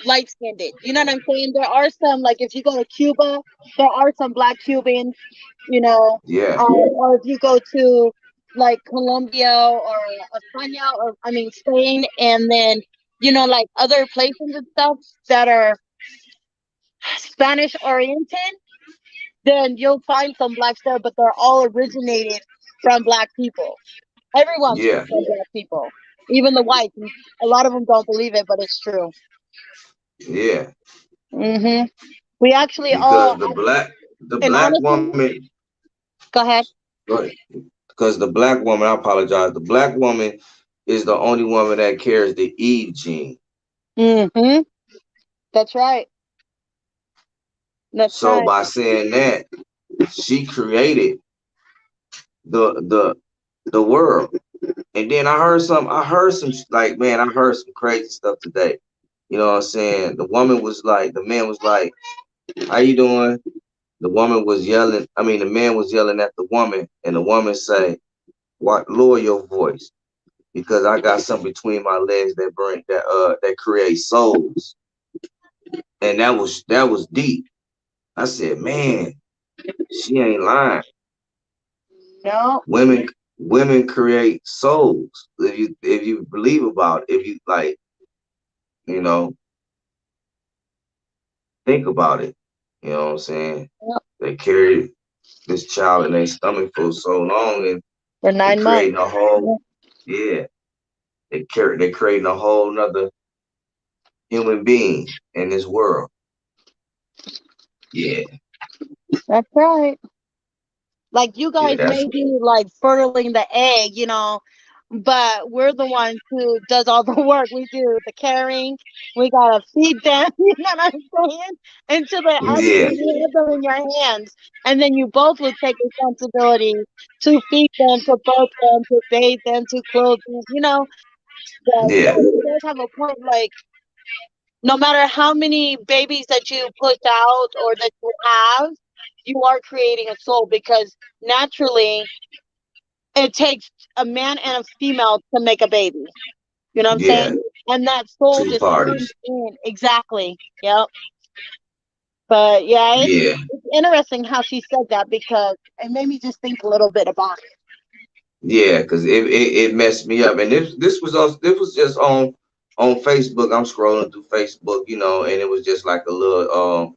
light skinned. You know what I'm saying? There are some, like if you go to Cuba, there are some black Cubans, you know, yeah, or if you go to like Colombia or España, or I mean Spain, and then you know like other places and stuff that are Spanish oriented, then you'll find some blacks there, but they're all originated from black people. Everyone's yeah, from black people, even the whites. A lot of them don't believe it, but it's true. yeah. We actually all, Because the and black honestly, woman, go ahead. go ahead. Because the black woman, I apologize. The black woman is the only woman that carries the Eve gene. Mm-hmm. That's right. That's So right. by saying that, she created the the world. And then I heard some like, man, I heard some crazy stuff today. You know what I'm saying? The man was like, how you doing? The woman was yelling, I mean, the man was yelling at the woman, and the woman say, what, lower your voice, because I got something between my legs that creates souls. And that was deep. I said, man, she ain't lying. No, Women create souls. If you believe about it, if you like, you know, think about it. You know what I'm saying? no, They carry this child in their stomach for so long, and for they 9 months. creating a whole, yeah, they creating a whole nother human being in this world. Yeah, That's right. Like you yeah, guys that's may be like fertiling the egg, you know, but we're the ones who does all the work. We do the caring. We gotta feed them. You know what I'm saying? Until they yeah, actually have them in your hands, and then you both would take responsibility to feed them, to birth them, to bathe them, to clothe them. You know, but yeah, yeah, you guys have a point. Like no matter how many babies that you push out or that you have, you are creating a soul because naturally it takes a man and a female to make a baby. You know what I'm yeah. saying? And that soul Two just comes parties. in. Exactly. Yep. But yeah, Yeah, it's interesting how she said that because it made me just think a little bit about it. yeah, because it messed me up, and this was just on Facebook. I'm scrolling through Facebook, you know, and it was just like a little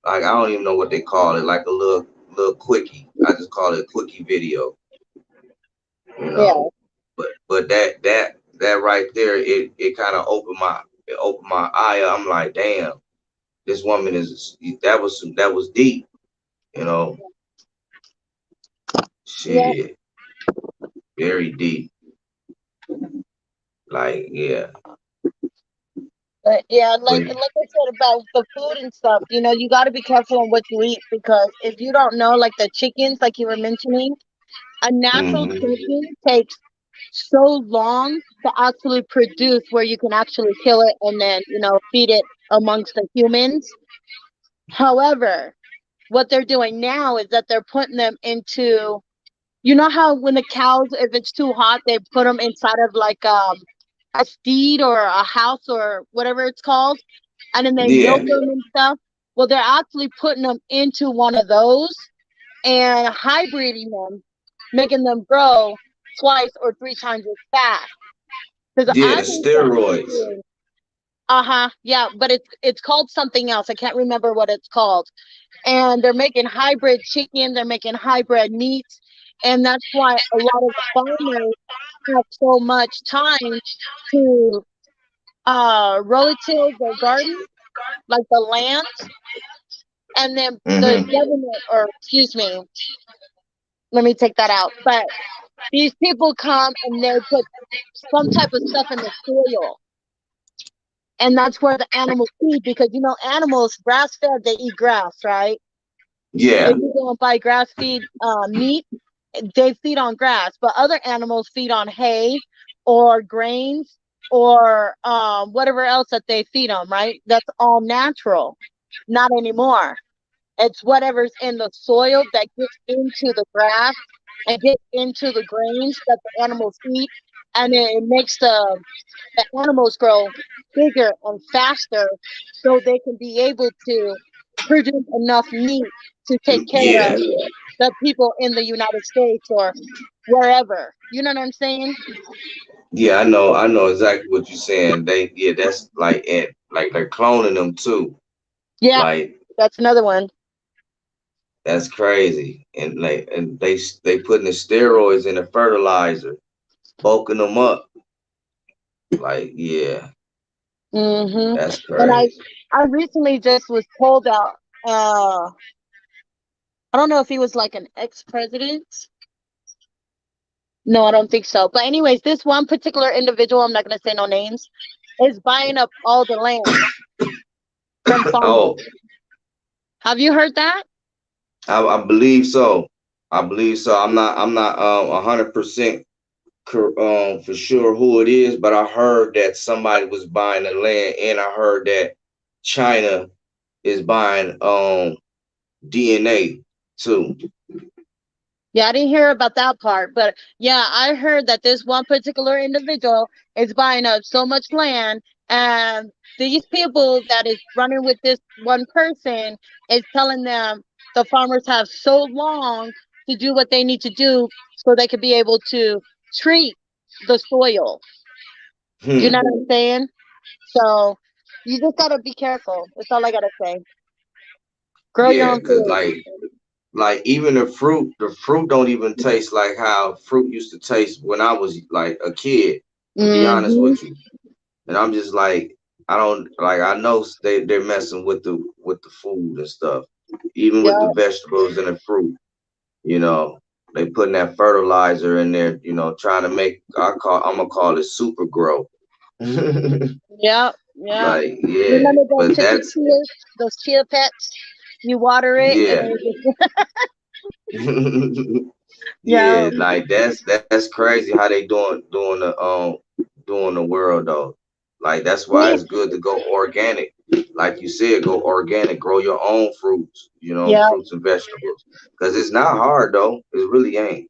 like I don't even know what they call it, like a little quickie. I just call it a quickie video, you know. Yeah. But that right there, it kind of opened my eye. I'm like, damn, this woman that was deep, you know. Yeah. Shit, very deep. Like, yeah, But yeah, but like I said about the food and stuff, you know, you got to be careful on what you eat because if you don't know, like the chickens, like you were mentioning, a natural hmm chicken takes so long to actually produce where you can actually kill it and then, you know, feed it amongst the humans. However, what they're doing now is that they're putting them into, you know how when the cows, if it's too hot, they put them inside of like a steed or a house or whatever it's called, and then they Yeah. milk them and stuff. Well, they're actually putting them into one of those and hybriding them, making them grow twice or three times as fast. Because Yeah, I the think what they're steroids. doing, yeah, but it's called something else. I can't remember what it's called. And they're making hybrid chicken, they're making hybrid meats, and that's why a lot of the farmers have so much time to roll-till their garden, like the land, and then the Mm-hmm. government, or excuse me, let me take that out. But these people come and they put some type of stuff in the soil. And that's where the animals feed, because you know animals grass fed, they eat grass, right? Yeah. If you go and buy grass feed meat, they feed on grass, but other animals feed on hay or grains or whatever else that they feed on, right? That's all natural. Not anymore. It's whatever's in the soil that gets into the grass and gets into the grains that the animals eat, and it makes the animals grow bigger and faster so they can be able to produce enough meat to take care Yeah. of the people in the United States or wherever. You know what I'm saying? Yeah, I know exactly what you're saying. That's like they're cloning them too. Yeah, Like that's another one. that's crazy. And they putting the steroids in the fertilizer, bulking them up. Like, yeah, And that's crazy. I recently just was told out. I don't know if he was like an ex-president. No, I don't think so. But anyways, this one particular individual, I'm not gonna say no names, is buying up all the land from farmers. Oh, Have you heard that? I believe so. I believe so. I'm not 100% for sure who it is, but I heard that somebody was buying the land, and I heard that China is buying DNA too. Yeah, I didn't hear about that part, but yeah, I heard that this one particular individual is buying up so much land, and these people that is running with this one person is telling them the farmers have so long to do what they need to do so they could be able to treat the soil. You know Hmm. what I'm saying? So you just gotta be careful. That's all I gotta say. Grow your Yeah, own because food. like even the fruit don't even taste like how fruit used to taste when I was like a kid, to be honest Mm-hmm. with you. And I'm just like, I don't like, I know they're messing with the food and stuff, even with the Yeah. vegetables and the fruit. You know, they putting that fertilizer in there. You know, trying to make I'm gonna call it super grow. Yeah. Yeah. Like, yeah, Remember those but chicken that's peas, those chia pets? You water it and yeah. then it just yeah. Yeah, like that's crazy how they doing the world though. Like that's why See? it's good to go organic. Like you said, go organic, grow your own fruits, Yeah. fruits and vegetables. Cause it's not hard though. It really ain't.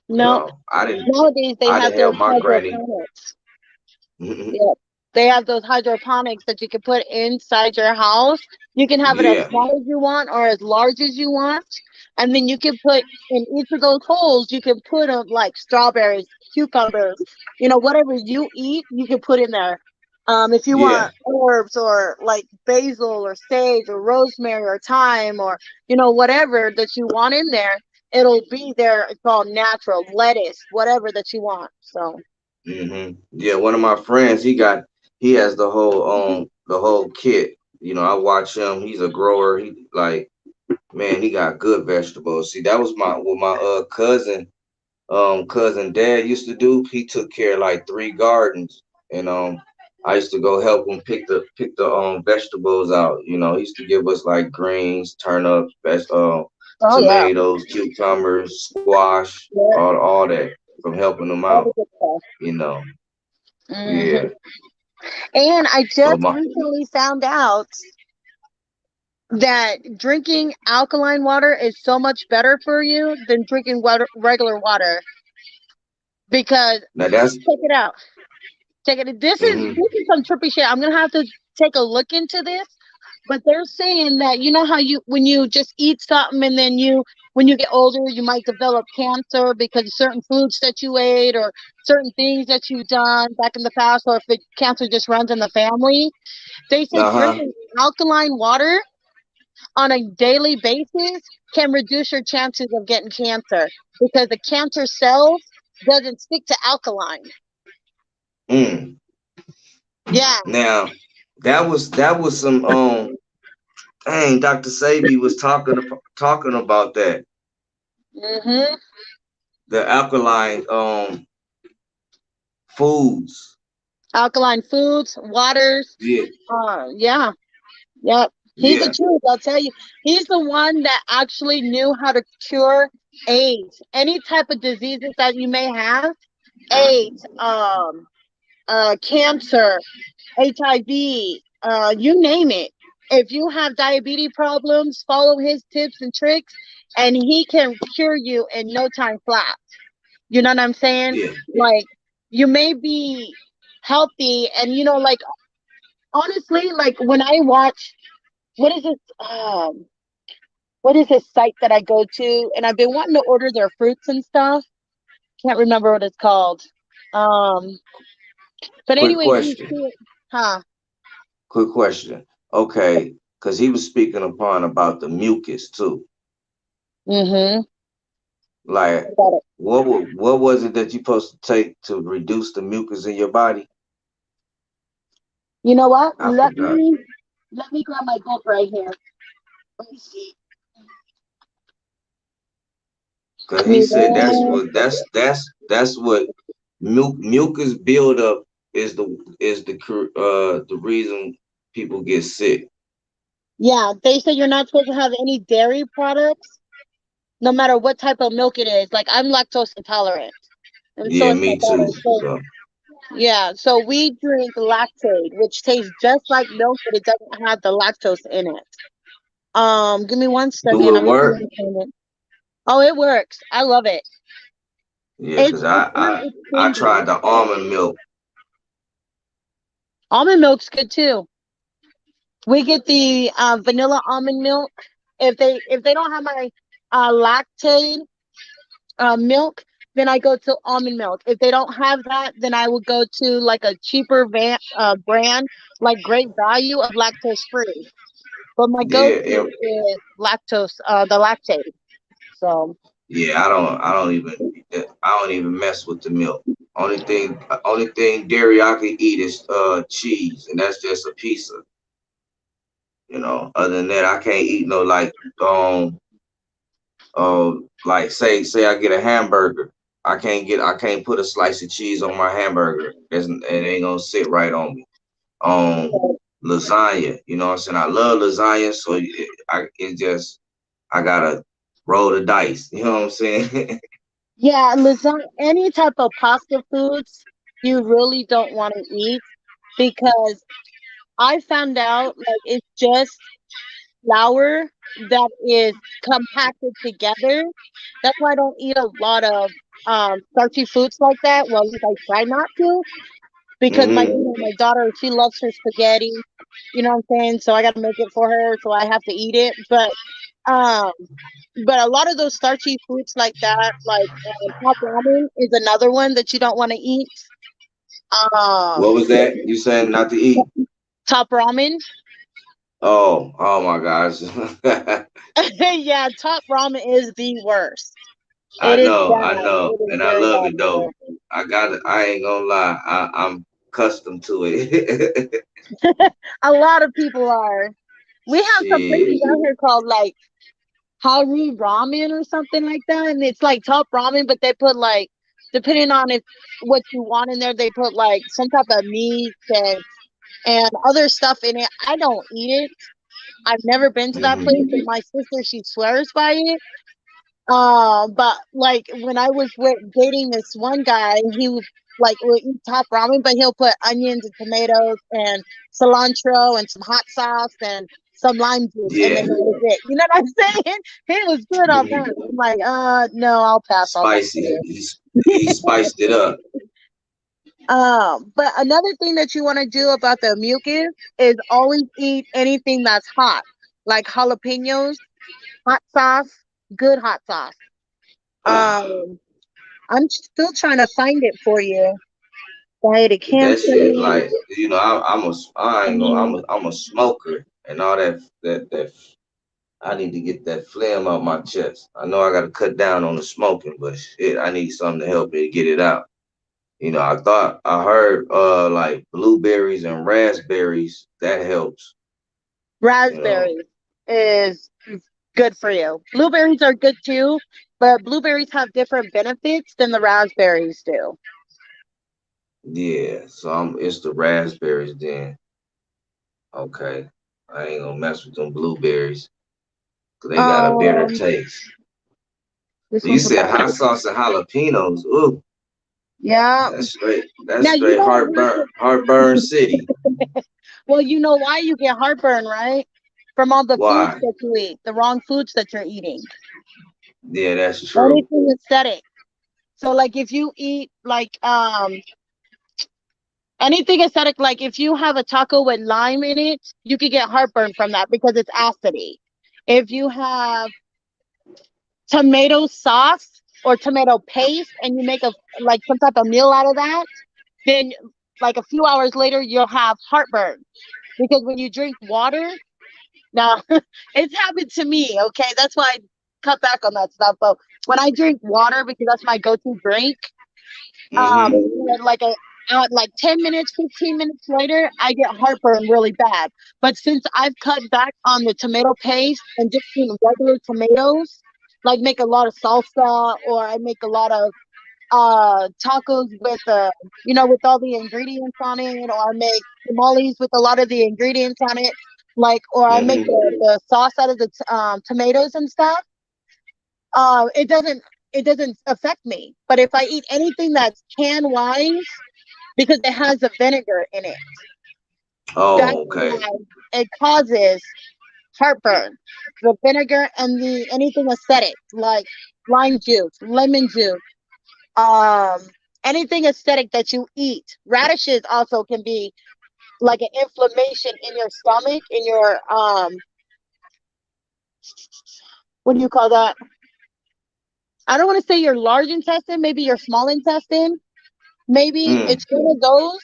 You No. know, I didn't Nowadays they I have didn't those help my granny. hydroponics. Yeah. They have those hydroponics that you can put inside your house. You can have it as Yeah. small as you want or as large as you want. And then you can put in each of those holes, you can put them like strawberries, cucumbers, whatever you eat, you can put in there. If you Yeah. want herbs or like basil or sage or rosemary or thyme or, whatever that you want in there, it'll be there. It's all natural, lettuce, whatever that you want. So, Yeah, one of my friends, he has the whole kit. I watch him. He's a grower. He like man, he got good vegetables. See, that was what my cousin dad used to do. He took care of like 3 gardens, and I used to go help him pick the vegetables out. He used to give us like greens, turnips, oh, yeah. tomatoes, cucumbers, squash, Yeah, all that from helping him all the out. good stuff. You know, Hmm. yeah. And I So just recently found out that drinking alkaline water is so much better for you than drinking regular water. Because now that's check it out. Check it. This is hmm this is some trippy shit. I'm gonna have to take a look into this, but they're saying that you know how you when you just eat something and then when you get older you might develop cancer because of certain foods that you ate or certain things that you've done back in the past, or if the cancer just runs in the family. They say Uh-huh. drinking alkaline water on a daily basis can reduce your chances of getting cancer because the cancer cells doesn't stick to alkaline. Mm. Yeah. Now, that was some dang, Dr. Sabi was talking about that. Mm-hmm. The alkaline foods. Alkaline foods, waters. Yeah. Yeah. Yep. He's the Yeah. truth, I'll tell you. He's the one that actually knew how to cure AIDS. Any type of diseases that you may have, AIDS, cancer, HIV, you name it. If you have diabetes problems, follow his tips and tricks, and he can cure you in no time flat. You know what I'm saying? Yeah. Like, you may be healthy, and like honestly, like when I watch, what is this? What is this site that I go to? And I've been wanting to order their fruits and stuff. Can't remember what it's called. Um, but Quick anyway, you question. see it, huh? Quick question. Okay, because he was speaking upon about the mucus too. Mm-hmm. Like, Got it. what was it that you supposed to take to reduce the mucus in your body? You know what? I forgot. Let me grab my book right here. Let me see. Cause Give he me said one. that's what mucus buildup is the reason people get sick. Yeah, they say you're not supposed to have any dairy products, no matter what type of milk it is. Like I'm lactose intolerant, and so Yeah, is my me too. daughter. So So yeah, so we drink Lactaid, which tastes just like milk, but it doesn't have the lactose in it. Give me one do second. it I'm gonna work? find it. Oh, it works. I love it. Yeah, cause It's I not I I tried astringent. the almond milk. Almond milk's good too. We get the vanilla almond milk. If they don't have my Lactaid milk, then I go to almond milk. If they don't have that, then I will go to like a cheaper brand, like Great Value of lactose free. But my Yeah, go-to is the Lactaid. So yeah. I don't even mess with the milk. Only thing dairy I can eat is cheese, and that's just a piece of. Other than that, I can't eat no um like say I get a hamburger. I can't put a slice of cheese on my hamburger. It ain't gonna sit right on me. Lasagna, you know what I'm saying? I love lasagna, so I gotta roll the dice. You know what I'm saying? yeah, lasagna, any type of pasta foods you really don't want to eat because I found out like it's just flour that is compacted together. That's why I don't eat a lot of starchy foods like that. Well, at least I try not to because my Hmm. my daughter, she loves her spaghetti. You know what I'm saying? So I got to make it for her, so I have to eat it. Um, but a lot of those starchy foods like that, like top ramen, is another one that you don't want to eat. What Um, was that? You saying not to eat? top ramen. Oh my gosh. Yeah, top ramen is the worst. I It is know, I bad. know, It is and I very love bad it for though. her. I got it. I ain't gonna lie. I'm accustomed to it. A lot of people are. We have some places Shit. out here called like Haru Ramen or something like that, and it's like top ramen, but they put like, depending on if what you want in there, they put like some type of meat and other stuff in it. I don't eat it. I've never been to that place, but Mhm. my sister, she swears by it. But like when I was dating this one guy, he would like will eat top ramen, but he'll put onions and tomatoes and cilantro and some hot sauce and some lime juice, and Yeah. then that was it. You know what I'm saying? He was good on that. Mhm. I'm like, no, I'll pass on that Spicy. too. He spiced it up. But another thing that you want to do about the mucus is always eat anything that's hot, like jalapenos, hot sauce, good hot sauce. Um, I'm still trying to find it for you. Diet of That cancer. shit, like, you know, I ain't gonna, I'm a smoker and all that. I need to get that phlegm out my chest. I know I got to cut down on the smoking, but shit, I need something to help me get it out. You know, I heard like blueberries and raspberries that helps. You know, Raspberries is good for you. Blueberries are good too, but blueberries have different benefits than the raspberries do. yeah. So it's the raspberries then. Okay, I ain't gonna mess with them blueberries because they got a better Um, taste. this But you one's said about, hot sauce and jalapenos. Ooh, yeah. that's straight. That's Now you straight don't have heartburn. Heartburn city. to, well, you know why you get heartburn, right? From all the foods Why? that you eat, the wrong foods that you're eating. Yeah, that's true. Anything aesthetic. So like if you eat like anything acidic, like if you have a taco with lime in it, you could get heartburn from that because it's acidy. If you have tomato sauce or tomato paste and you make a like some type of meal out of that, then like a few hours later you'll have heartburn because when you drink water, now it's happened to me. Okay, that's why I cut back on that stuff. But when I drink water because that's my go-to drink, Mm-hmm. like a like 10 minutes 15 minutes later I get heartburn really bad, but since I've cut back on the tomato paste and just eating regular tomatoes, like make a lot of salsa or I make a lot of tacos with with all the ingredients on it, or I make tamales with a lot of the ingredients on it, like, or I make Mm-hmm. the sauce out of the tomatoes and stuff. It doesn't affect me. But if I eat anything that's can wise, because it has the vinegar in it, that's Oh, okay. why it causes heartburn. The vinegar and the anything acidic, like lime juice, lemon juice, um, anything acidic that you eat. Radishes also can be like an inflammation in your stomach, in your what do you call that? I don't want to say your large intestine, maybe your small intestine. Maybe Mm. it's one of those,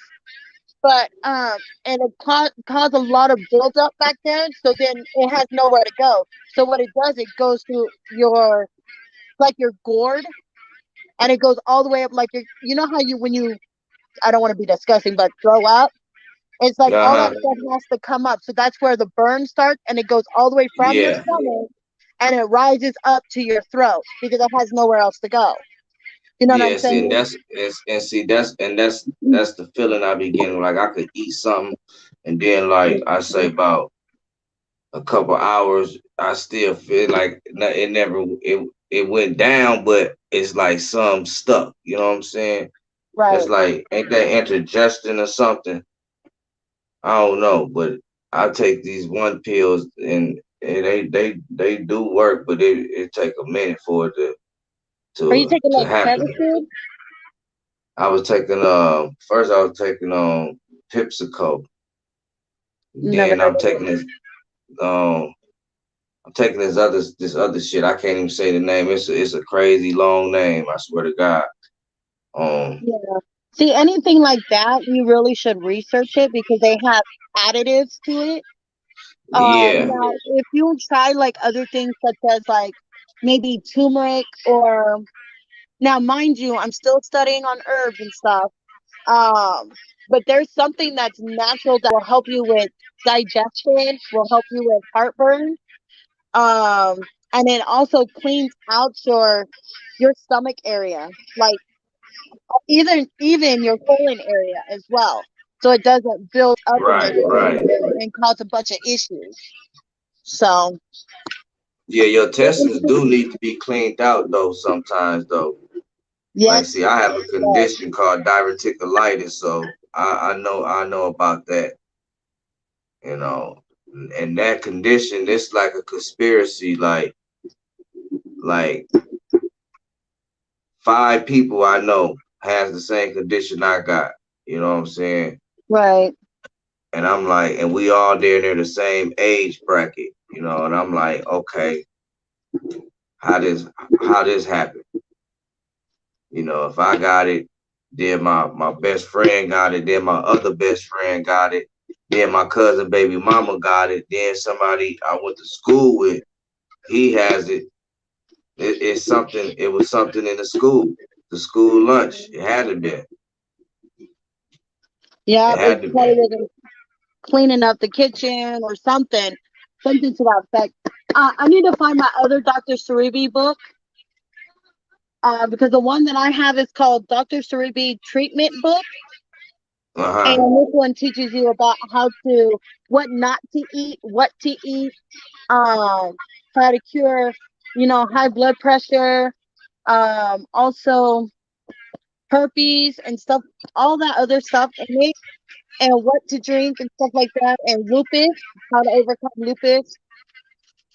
but and it caused a lot of buildup back there, so then it has nowhere to go. So what it does, it goes through your like your gourd, and it goes all the way up like you know how you when you I don't want to be disgusting, but throw up. It's like all that Uh-huh. stuff has to come up. So that's where the burn starts, and it goes all the way from your Yeah. stomach and it rises up to your throat because it has nowhere else to go. You know what I'm Yeah, see, and saying? that's that's the feeling I be getting. Like I could eat something, and then like I say about a couple hours, I still feel like it never it went down, but it's like some stuck. You know what I'm saying? It's Right. like ain't that indigestion or something? I don't know, but I take these one pills and they do work, but it take a minute for it Are you taking to like happen. Prevacid? I was taking first I was taking Pepsico. Never Then heard of it. um I'm taking this other shit. I can't even say the name. It's a crazy long name. I swear to God. Um Yeah. See, anything like that, you really should research it because they have additives to it. yeah. Now, if you try like other things such as like maybe turmeric or now, mind you, I'm still studying on herbs and stuff. But there's something that's natural that will help you with digestion, will help you with heartburn. And it also cleans out your stomach area, like even your colon area as well. So it doesn't build up in your Right, colon right. area and cause a bunch of issues. So Yeah, your intestines do need to be cleaned out though sometimes though. Like, yes, see, I have a yes. condition called diverticulitis, so I know about that, you know. And that condition, it's like a conspiracy. Like 5 people I know has the same condition I got. You know what I'm saying? Right. And I'm like, and we all there near the same age bracket, you know, and I'm like, okay, how this happen? You know, if I got it, then my best friend got it, then my other best friend got it, then my cousin baby mama got it, then somebody I went to school with, he has it. It's something, it was something in the school lunch. It had to be. Yeah, It it had to probably be. wasn't cleaning up the kitchen or something. Something to that effect. I need to find my other Dr. Saribi book. Because the one that I have is called Dr. Saribi Treatment Book. And Uh-huh. this one teaches you about what not to eat, what to eat, how to cure, high blood pressure, also herpes and stuff, all that other stuff in it, and what to drink and stuff like that, and lupus, how to overcome lupus.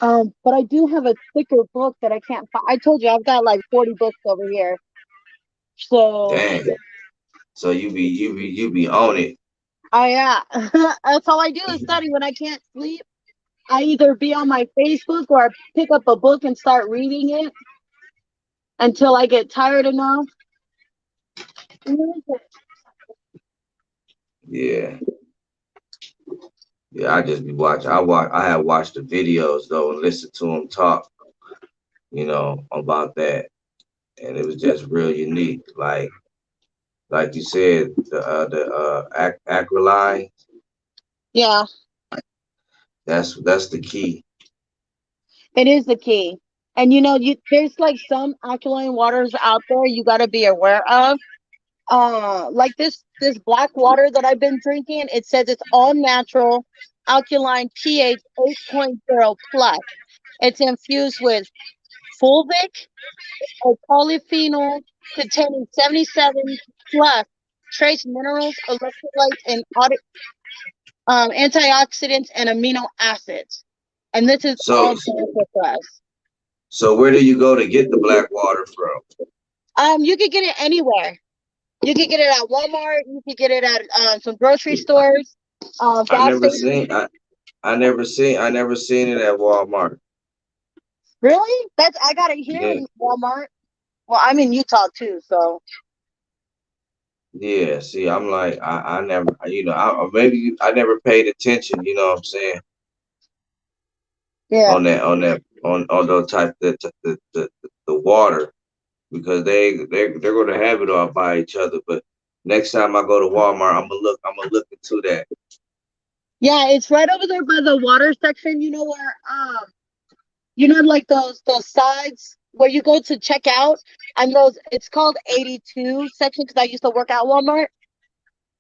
But I do have a thicker book that I can't find. I told you I've got like 40 books over here. So Dang. So you be on it. yeah, that's all I do is study when I can't sleep. I either be on my Facebook or I pick up a book and start reading it until I get tired enough. Yeah. Yeah, I just be watching. I have watched the videos though and listened to them talk, you know, about that, and it was just real unique. Like you said, the acroline. Yeah, That's the key. it is the key. And there's like some alkaline waters out there you got to be aware of. Like this black water that I've been drinking, it says it's all natural, alkaline, pH 8.0 plus. It's infused with fulvic or polyphenol containing 77 plus trace minerals, electrolytes, and antioxidants and amino acids. And this is So all benefit for us. so where do you go to get the black water from? You could get it anywhere. You could get it at Walmart. You could get it at some grocery stores, I gas never stations. seen I never seen it at Walmart. Really? I got it here Yeah, in Walmart. Well, I'm in Utah too, so yeah. See, I'm like I never you know or maybe I never paid attention. You know what I'm saying yeah. on those type the water because they're going to have it all by each other. But next time I go to Walmart, I'm gonna look into that. Yeah, it's right over there by the water section. You know where like those sides where you go to check out, and it's called 82 section because I used to work at Walmart.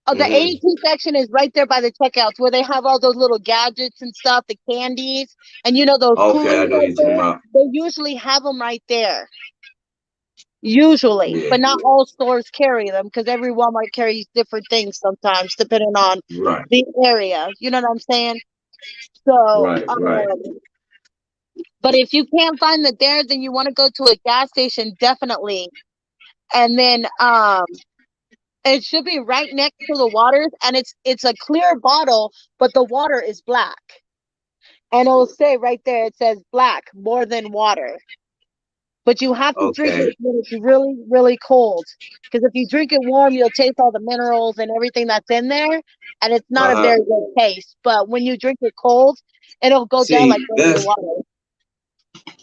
Oh, the Hmm. 82 section is right there by the checkouts where they have all those little gadgets and stuff, the candies, and those Okay, I coolers know right you're talking there. about. They usually have them right there, usually, Yeah, but not all stores carry them because every Walmart carries different things sometimes, depending on right, the area. You know what I'm saying? So, right. but if you can't find it there, then you want to go to a gas station, definitely. And then, it should be right next to the waters, and it's a clear bottle, but the water is black. And it'll say right there, it says black, more than water. But you have to drink Okay. it when it's really, really cold. Because if you drink it warm, you'll taste all the minerals and everything that's in there. And it's not Uh a huh. very good taste. But when you drink it cold, it'll go down like See, regular water.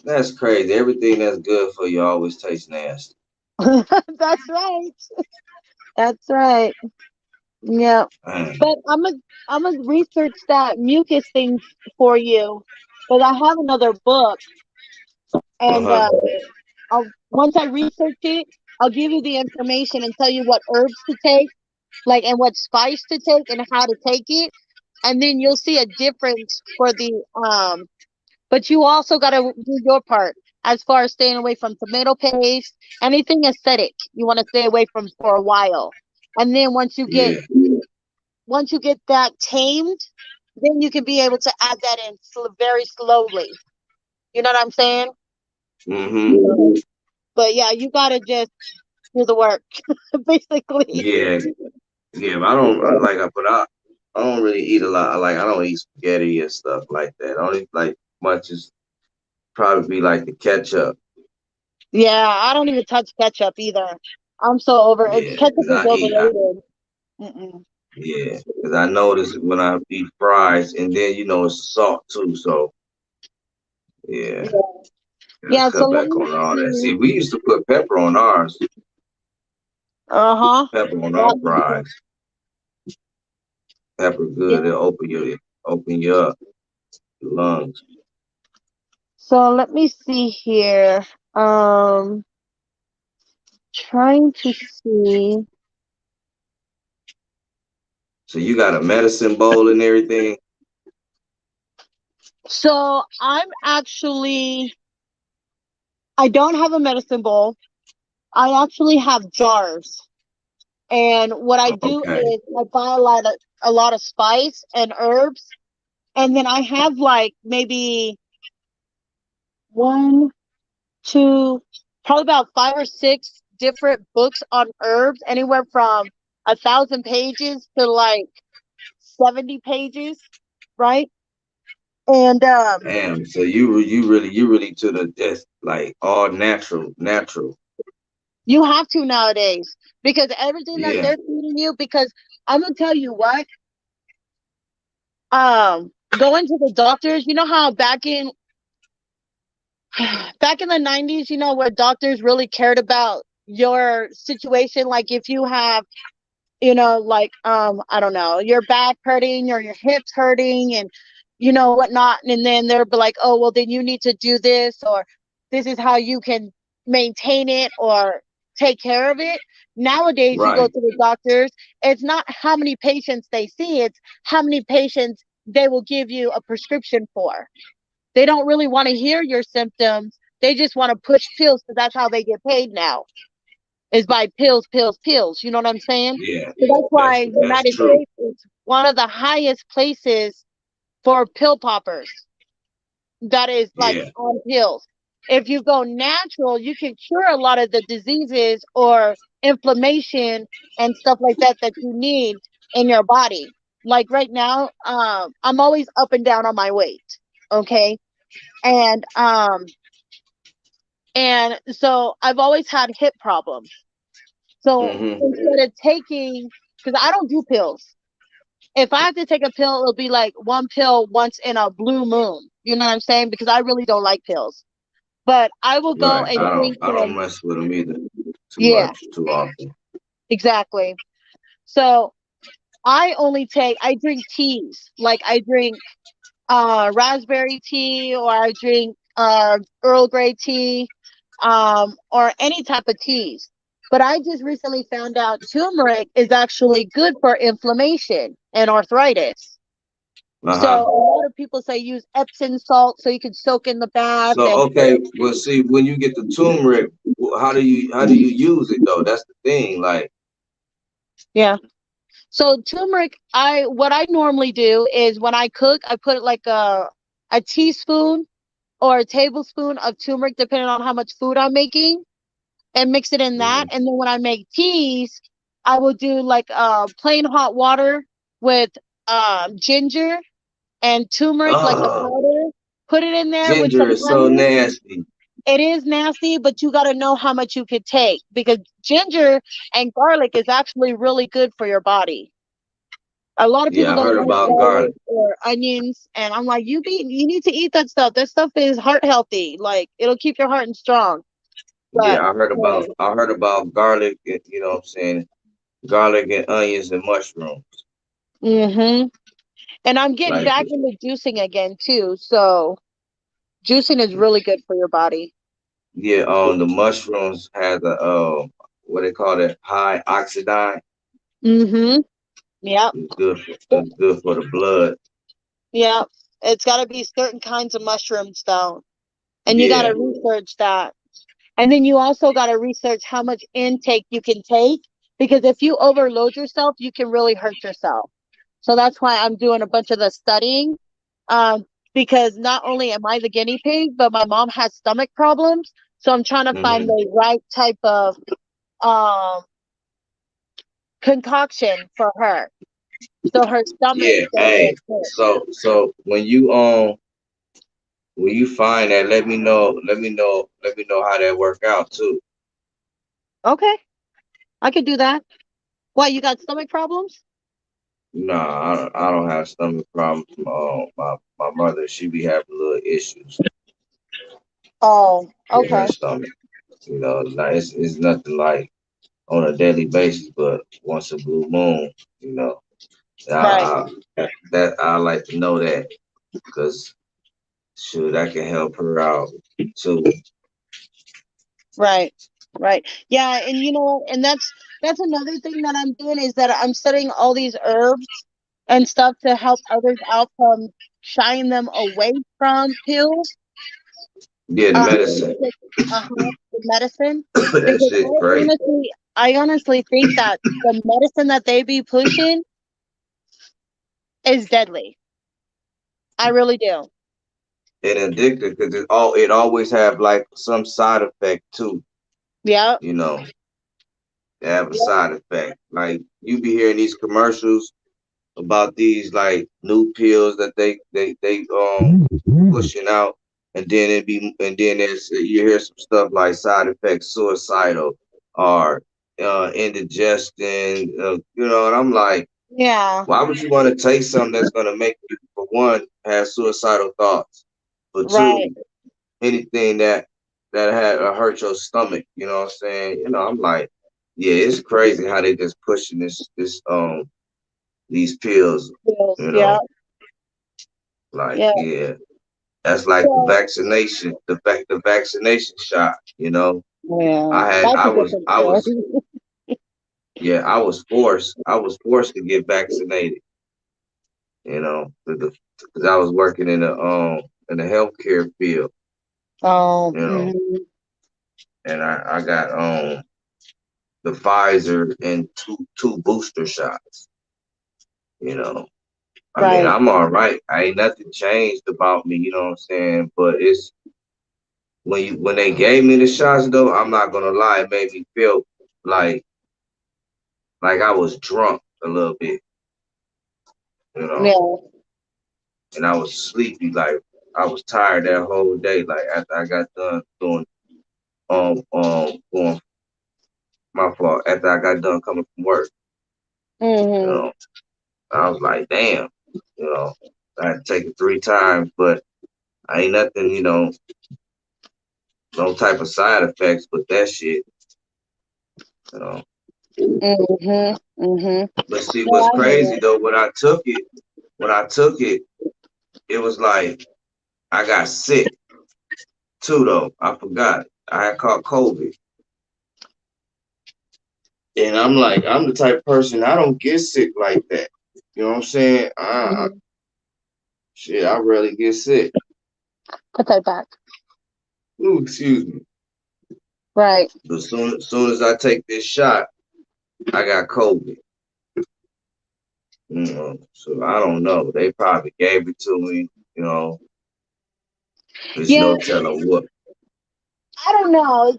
that's crazy. Everything that's good for you always tastes nasty. That's right. That's right. Yeah. Uh But I'm gonna research that mucus thing for you. Because I have another book. And huh. once I research it, I'll give you the information and tell you what herbs to take, like, and what spice to take and how to take it, and then you'll see a difference for the But you also got to do your part as far as staying away from tomato paste, anything acidic. You want to stay away from for a while, and then Yeah. once you get that tamed, then you can be able to add that in very slowly. You know what I'm saying? Hmm. But yeah, you gotta just do the work, basically. Yeah. Yeah, but I don't I don't really eat a lot. I don't eat spaghetti and stuff like that. I don't eat like much as probably like the ketchup. Yeah, I don't even touch ketchup either. I'm so over it. Yeah, Ketchup because is overrated. Mm-mm. yeah, because I notice when I eat fries, and then it's salt too. So yeah, Yeah. gotta Yeah, so cut let back me on all that. see. See, we used to put pepper on ours. Uh-huh. Pepper on our Yeah. fries. Pepper Yeah. good. It'll open you up, your lungs. So let me see here. Um, trying to see. So you got a medicine bowl and everything. So I don't have a medicine bowl. I actually have jars. And what I do Okay. is I buy a lot of spice and herbs. And then I have like maybe one, two, probably about 5 or 6 different books on herbs, anywhere from 1,000 pages to like 70 pages, right? And Damn. So you really to the just like all natural. you have to nowadays because everything that Yeah. they're feeding you, because I'm gonna tell you what, going to the doctors, you know how back in the 90s, where doctors really cared about your situation, like if you have like I don't know, your back hurting or your hips hurting and whatnot, and then they'll be like, oh well, then you need to do this, or this is how you can maintain it or take care of it. Nowadays you go Right. to the doctors, it's not how many patients they see, it's how many patients they will give you a prescription for. They don't really want to hear your symptoms, they just want to push pills because that's how they get paid now, is by pills, pills, pills. You know what I'm saying? Yeah. So that's That's why that's United true. States is one of the highest places for pill poppers. That is like Yeah. on pills. If you go natural, you can cure a lot of the diseases or inflammation and stuff like that that you need in your body. Like right now, I'm always up and down on my weight. Okay. And so I've always had hip problems. So Hmm. instead of taking, because I don't do pills. If I have to take a pill, it'll be like one pill once in a blue moon. You know what I'm saying? Because I really don't like pills. But I will go Right. and drink I don't mess with them either too yeah, much, too often. exactly. So I drink teas. Like I drink raspberry tea, or I drink Earl Grey tea, or any type of teas. But I just recently found out turmeric is actually good for inflammation and arthritis. So Uh-huh. a lot of people say use Epsom salt so you can soak in the bath So and okay, well, see, when you get the turmeric, how do you use it though? That's the thing. Like, yeah. So turmeric, what I normally do is when I cook, I put like a teaspoon or a tablespoon of turmeric, depending on how much food I'm making, and mix it in that. mhm. And then when I make teas, I will do like plain hot water with ginger and turmeric, like the Oh, powder. Put it in there with ginger some is so honey. nasty. It is nasty, but you got to know how much you could take, because ginger and garlic is actually really good for your body. A lot of people Yeah, I don't heard like about garlic garlic. or onions, and I'm like, you need to eat that stuff. That stuff is heart healthy. Like it'll keep your heart and strong. But Yeah, I heard about garlic. You know what I'm saying? Garlic and onions and mushrooms. mm-hmm. And I'm getting Like, back into juicing again too. So juicing is really good for your body. yeah, the mushrooms has a what they call it, high oxidant. Mm-hmm. Yep. It's good for the blood. Yep. It's got to be certain kinds of mushrooms though, and you got to Yeah. research that. And then you also got to research how much intake you can take, because if you overload yourself, you can really hurt yourself. So that's why I'm doing a bunch of the studying. Because not only am I the guinea pig, but my mom has stomach problems. So I'm trying to find Hmm. the right type of, um, concoction for her, so her stomach Yeah, don't hey. get sick. So when you find that, let me know. Let me know how that work out too. Okay, I could do that. What, you got stomach problems? Nah, I don't have stomach problems. My mother, she be having little issues Oh, with her okay. stomach. You know, like it's nothing like on a daily basis, but once a blue moon, you know. Right, That I like to know that because shoot, I can help her out too. right, right. Yeah, and you know what? And that's another thing that I'm doing is that I'm studying all these herbs and stuff to help others out from shying them away from pills. Yeah, the Uh, medicine. because, the medicine. That Because shit great. I honestly think that the medicine that they be pushing is deadly. I really do. And addictive because it always have like some side effect too. Yep. You know, they have a side effect. Like you be hearing these commercials about these like new pills that they pushing out, and then there's you hear some stuff like side effects, suicidal, or indigestion. You know, and I'm like, Yeah. why would you want to take something that's gonna make you, for one, have suicidal thoughts, for Right. two, anything that had hurt your stomach? You know what I'm saying? You know, I'm like, yeah, it's crazy how they just pushing this these pills, Pills. you Yeah. know, like Yeah. yeah, that's like the So vaccination, the vaccination shot, you know. yeah, I had that's a different I story. was yeah, I was forced to get vaccinated, you know, because I was working in the healthcare field, Oh, you know, mhm. and I got the Pfizer and two booster shots, you know. I mean, Right. I'm all right. I ain't nothing changed about me, you know what I'm saying? But it's when they gave me the shots though, I'm not gonna lie, it made me feel like like I was drunk a little bit, you know, Yeah. and I was sleepy, like I was tired that whole day. Like after I got done doing going my fault, after I got done coming from work, you Mhm. know, I was like, damn, you know, I had to take it 3 times, but I ain't nothing, you know, no type of side effects, but that shit, you know. Mhm. Mhm. But see, No, what's I hear crazy you. though, when I took it, it was like I got sick too though. I forgot. I had caught COVID. And I'm like, I'm the type of person I don't get sick like that. You know what I'm saying? Mhm. Shit, I rarely get sick. Put that back. Ooh, excuse me. Right. But soon as I take this shot, I got COVID. You know, so I don't know. They probably gave it to me. You know, there's Yeah, no telling what. I don't know.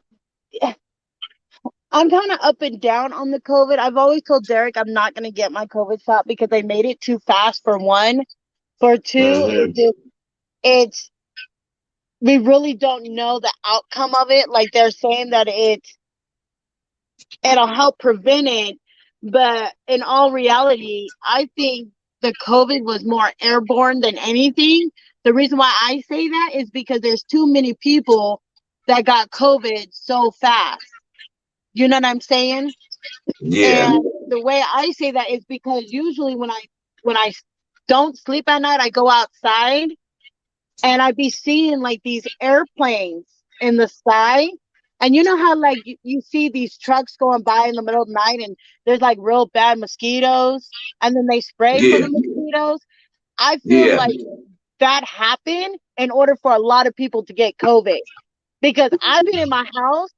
I'm kind of up and down on the COVID. I've always told Derek I'm not going to get my COVID shot because they made it too fast for one. For two, Hmm. it's we really don't know the outcome of it. Like they're saying that it'll help prevent it, but in all reality, I think the COVID was more airborne than anything. The reason why I say that is because there's too many people that got COVID so fast. You know what I'm saying? Yeah. And the way I say that is because usually when I don't sleep at night, I go outside and I'd be seeing like these airplanes in the sky. And you know how like you see these trucks going by in the middle of the night and there's like real bad mosquitoes and then they spray for Yeah. the mosquitoes. I feel Yeah. like that happened in order for a lot of people to get COVID because I've been in my house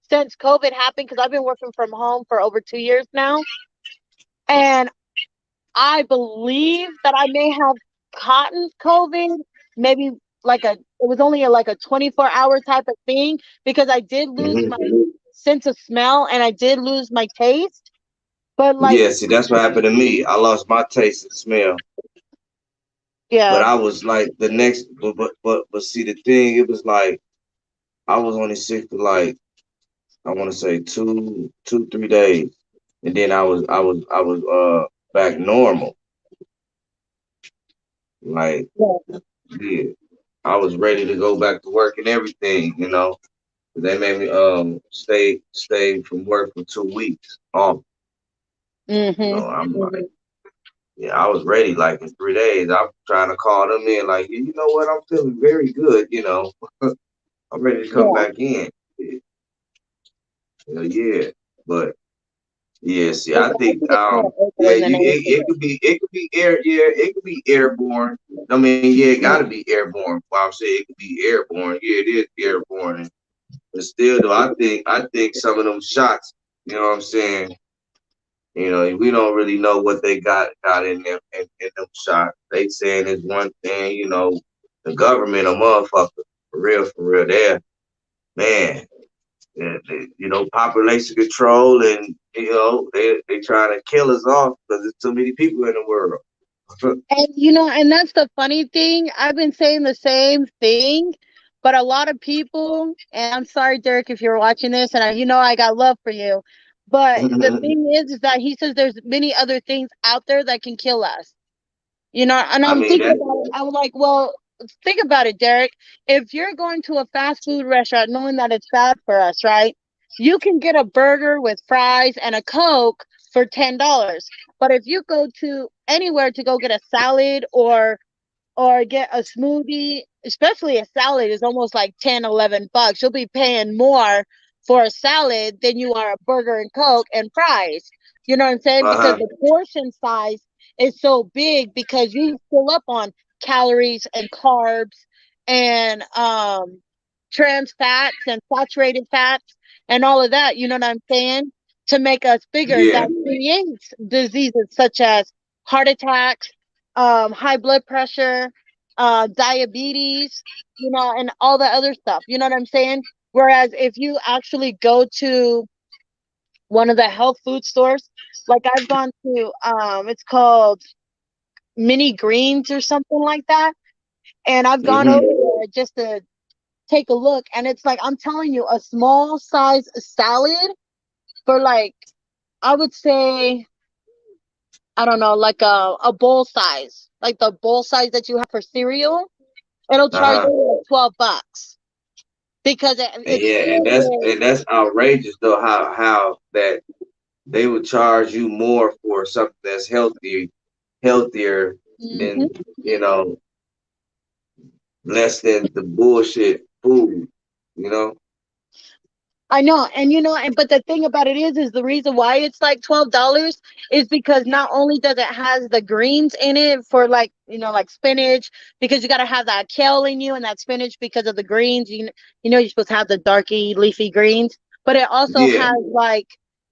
since COVID happened because I've been working from home for over 2 years now. And I believe that I may have gotten COVID, maybe it was only like a 24-hour type of thing because I did lose my Hmm. sense of smell and I did lose my taste. But like, Yeah, see, that's what happened to me. I lost my taste and smell. But yeah, I was like the next, but see the thing, it was like I was only sick for like I want to say 3 days, and then I was back normal. Like yeah. yeah, I was ready to go back to work and everything. They made me stay from work for 2 weeks off. Mhm. I'm like Mhm. yeah, I was ready like in 3 days. I'm trying to call them in like you know what, I'm feeling very good. I'm ready to come Yeah. back in. Yeah, but yeah, see, But I I think think it's more yeah, open than anything. it could be it could be airborne. I mean, yeah, it gotta be airborne. Well, I'm saying it could be airborne. Yeah, it is airborne. But still though, I think some of them shots, you know what I'm saying? We don't really know what they got in them in them shots. They saying it's one thing, the government a motherfucker. For real, there, man. Population control, and they trying to kill us off because there's too many people in the world. And and that's the funny thing. I've been saying the same thing, but a lot of people, and I'm sorry, Derek, if you're watching this, and I got love for you. But the thing is that he says there's many other things out there that can kill us. And I I'm mean thinking that. about it. I'm like, well, think about it, Derek. If you're going to a fast food restaurant knowing that it's bad for us, right? You can get a burger with fries and a Coke for $10. But if you go to anywhere to go get a salad or get a smoothie, especially a salad is almost like 10, $11. You'll be paying more for a salad than you are a burger and Coke and fries. You know what I'm saying? Because Uh-huh. the portion size is so big because you fill up on calories and carbs and trans fats and saturated fats and all of that. You know what I'm saying? To make us bigger, Yeah. that creates diseases such as heart attacks, high blood pressure, diabetes, and all the other stuff. You know what I'm saying? Whereas if you actually go to one of the health food stores, like I've gone to, it's called Mini Greens or something like that, and I've gone over Hmm. there just to take a look, and it's like I'm telling you, a small size salad for like I would say I don't know, like a bowl size, like the bowl size that you have for cereal. It'll charge Uh-huh. you like $12 because And it's yeah, and filled that's with. and that's outrageous though. How that they would charge you more for something that's healthier Mhm. than you know less than the bullshit food. You know. I know, and but the thing about it is the reason why it's like $12 is because not only does it has the greens in it for like like spinach, because you got to have that kale in you and that spinach because of the greens. You're supposed to have the darky leafy greens, but it also Yeah. has like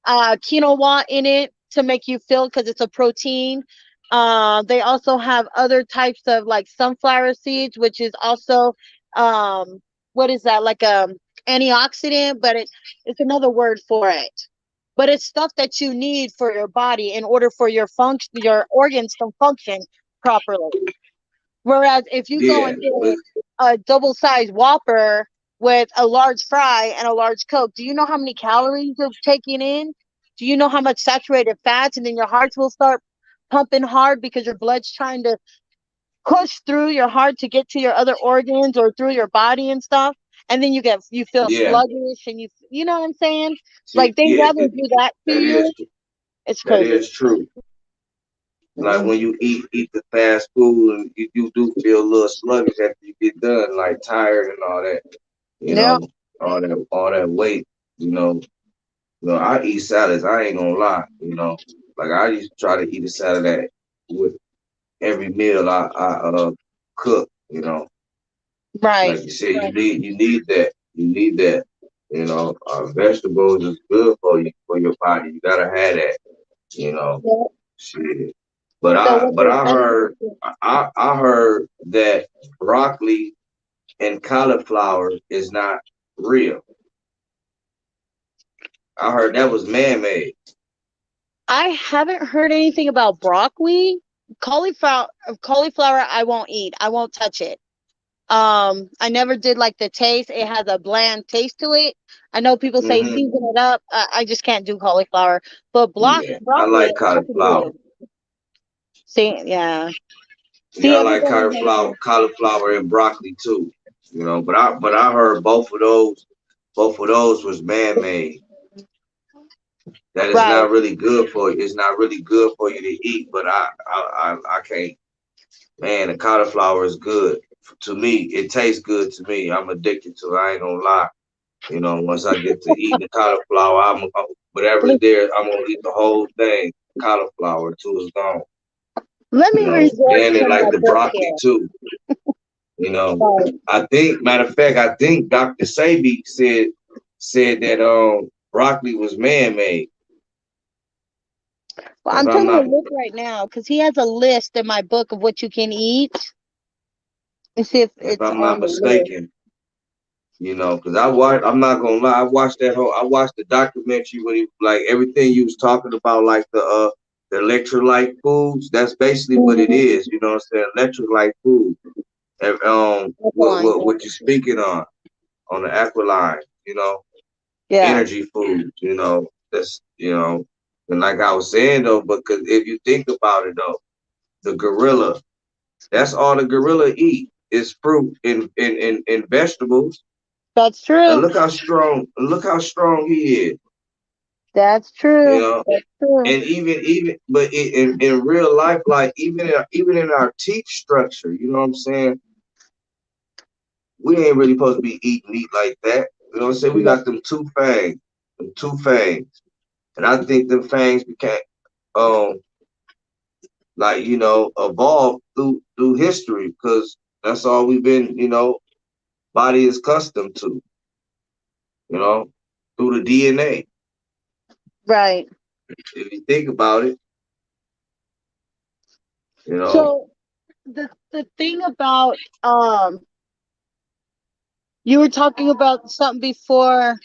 quinoa in it to make you feel because it's a protein. They also have other types of like sunflower seeds, which is also what is that like antioxidant, but it's another word for it. But it's stuff that you need for your body in order for your organs to function properly. Whereas if you go Yeah. and get But a double sized Whopper with a large fry and a large Coke, do you know how many calories you're taking in? Do you know how much saturated fats? And then your heart will start pumping hard because your blood's trying to push through your heart to get to your other organs or through your body and stuff, and then you feel yeah. sluggish and you know what I'm saying, See, like they yeah, rather do that to that is you. It's that crazy. is true. Like Mhm. when you eat the fast food, and you do feel a little sluggish after you get done, like tired and all that. You Yeah, know, all that weight. You know, I eat salads. I ain't gonna lie. Like I used to try to eat a salad with every meal I cook. right, Like you said, right. you need that. You need that. Vegetables is good for your body. You gotta have that. You know, Yeah. shit. But So I what but they I heard I heard that broccoli and cauliflower is not real. I heard that was man made. I haven't heard anything about broccoli. Cauliflower I won't eat. I won't touch it. I never did like the taste. It has a bland taste to it. I know people say Hmm. season it up. I just can't do cauliflower. But Yeah, I broccoli, like I can cauliflower. do. See, yeah. Yeah, See, I like everybody has. cauliflower and broccoli too. You know, but I heard both of those was man made. That is Right. not really good for you. It's not really good for you to eat. But I can't. Man, the cauliflower is good to me. It tastes good to me. I'm addicted to it. I ain't gonna lie. You know, once I get to eating the cauliflower, whatever's there, I'm gonna eat the whole thing. Cauliflower until it's gone. Let You me know, resort and they to like my the book broccoli here. too. You know, Right. I think, matter of fact, I think Dr. Sebi said that broccoli was man made. Well, If I'm I'm taking a not, look right now because he has a list in my book of what you can eat. Let's see if if it's I'm on not the list. mistaken, you know, because I'm not gonna lie, I watched the documentary when he like everything you was talking about, like the electrolyte foods. That's basically what it Mhm. is. You know what I'm saying? Electrolyte food. And, Alkaline, what you're speaking on the Aqualine, you know, yeah. energy foods, you know, that's, you know, and like I was saying though, because if you think about it though, the gorilla, that's all the gorilla eat is fruit and vegetables. That's And true. look how strong he is, That's you true. know. That's true. And but in real life, like even in our teeth structure, you know what I'm saying? We ain't really supposed to be eating meat like that. You know what I'm saying? We Yeah. got them two fangs. And I think them fangs became um like, you know, evolved through history because that's all we've been, you know, body is accustomed to, you know, through the DNA. Right. If you think about it, you know, So the thing about you were talking about something before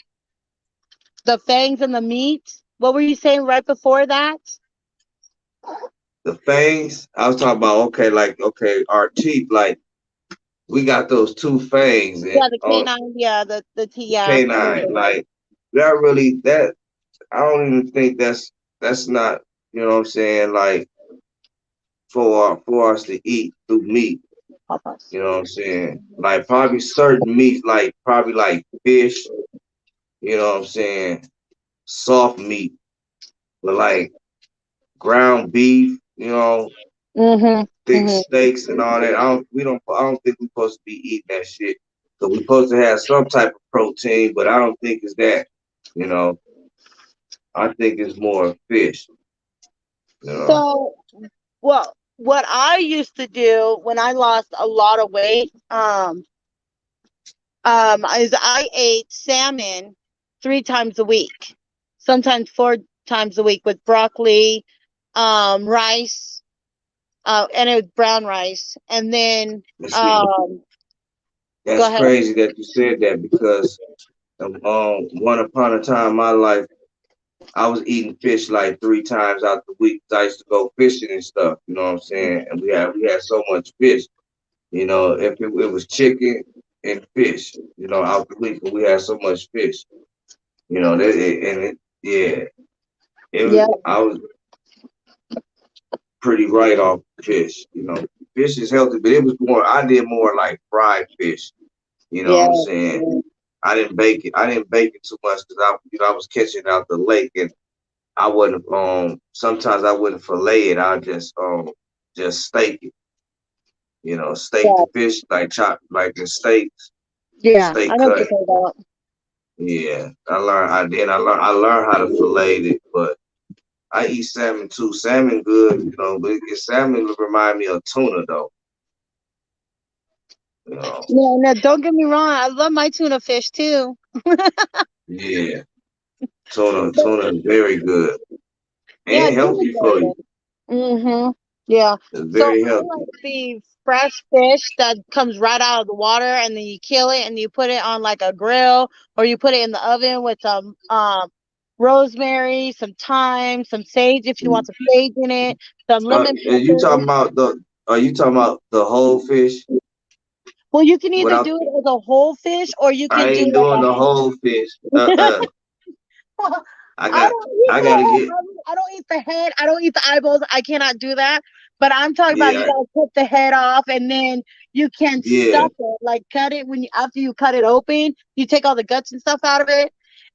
the fangs and the meat. What were you saying right before that? the fangs, I was talking about okay, our teeth, like we got those two fangs and Yeah, the on canine. Yeah, the the yeah. I remember canine, that. like that I don't even think that's not, you know what I'm saying, like for us to eat through meat. Papas. You know what I'm saying? Like probably certain meats, like probably like fish, you know what I'm saying? Soft meat, but like ground beef, you know, Mhm. thick Mhm. steaks and all that. I don't think we're supposed to be eating that shit. So we're supposed to have some type of protein, but I don't think it's that. You know, I think it's more fish, you know. So, well, what I used to do when I lost a lot of weight, is I ate salmon 3 times a week, sometimes 4 times a week with broccoli, rice, and it was brown rice, and then And see, um, go that's ahead. crazy that you said that because one upon a time in my life I was eating fish like 3 times out the week. I used to go fishing and stuff, you know what I'm saying? And we had so much fish. You know, if it was chicken and fish, you know, out the week, but we had so much fish. You know, yeah, it was Yeah, I was pretty right off fish. You know, fish is healthy, but it was more. I did more like fried fish. You know yeah, what I'm saying? I didn't bake it. I didn't bake it too much because I was catching it out the lake and I wouldn't sometimes I wouldn't fillet it. I just steak it. You know, steak yeah, the fish like chop like in steaks, yeah. I steak know what you're cut. talking about. Yeah. I learned how to fillet it, but I eat salmon too. Salmon good, you know, but salmon remind me of tuna though. You know. No, no, don't get me wrong. I love my tuna fish too. Yeah. But Tuna is very good. yeah, And tuna's healthy for very you. good. Mm-hmm. Yeah. It's So very I healthy. like the fresh fish that comes right out of the water, and then you kill it and you put it on like a grill, or you put it in the oven with some rosemary, some thyme, some sage if you want some sage in it, some lemon And you pepper. talking about are you talking about the whole fish? Well, you can either Without, do it as a whole fish or you I can do ain't like doing the whole fish. a I I got, don't eat I the gotta head. get, I don't eat the head. I don't eat the eyeballs. I cannot do that. But I'm talking about you yeah, gotta cut the head off and then you can yeah. stuff it, like cut it when you after you cut it open, you take all the guts and stuff out of it.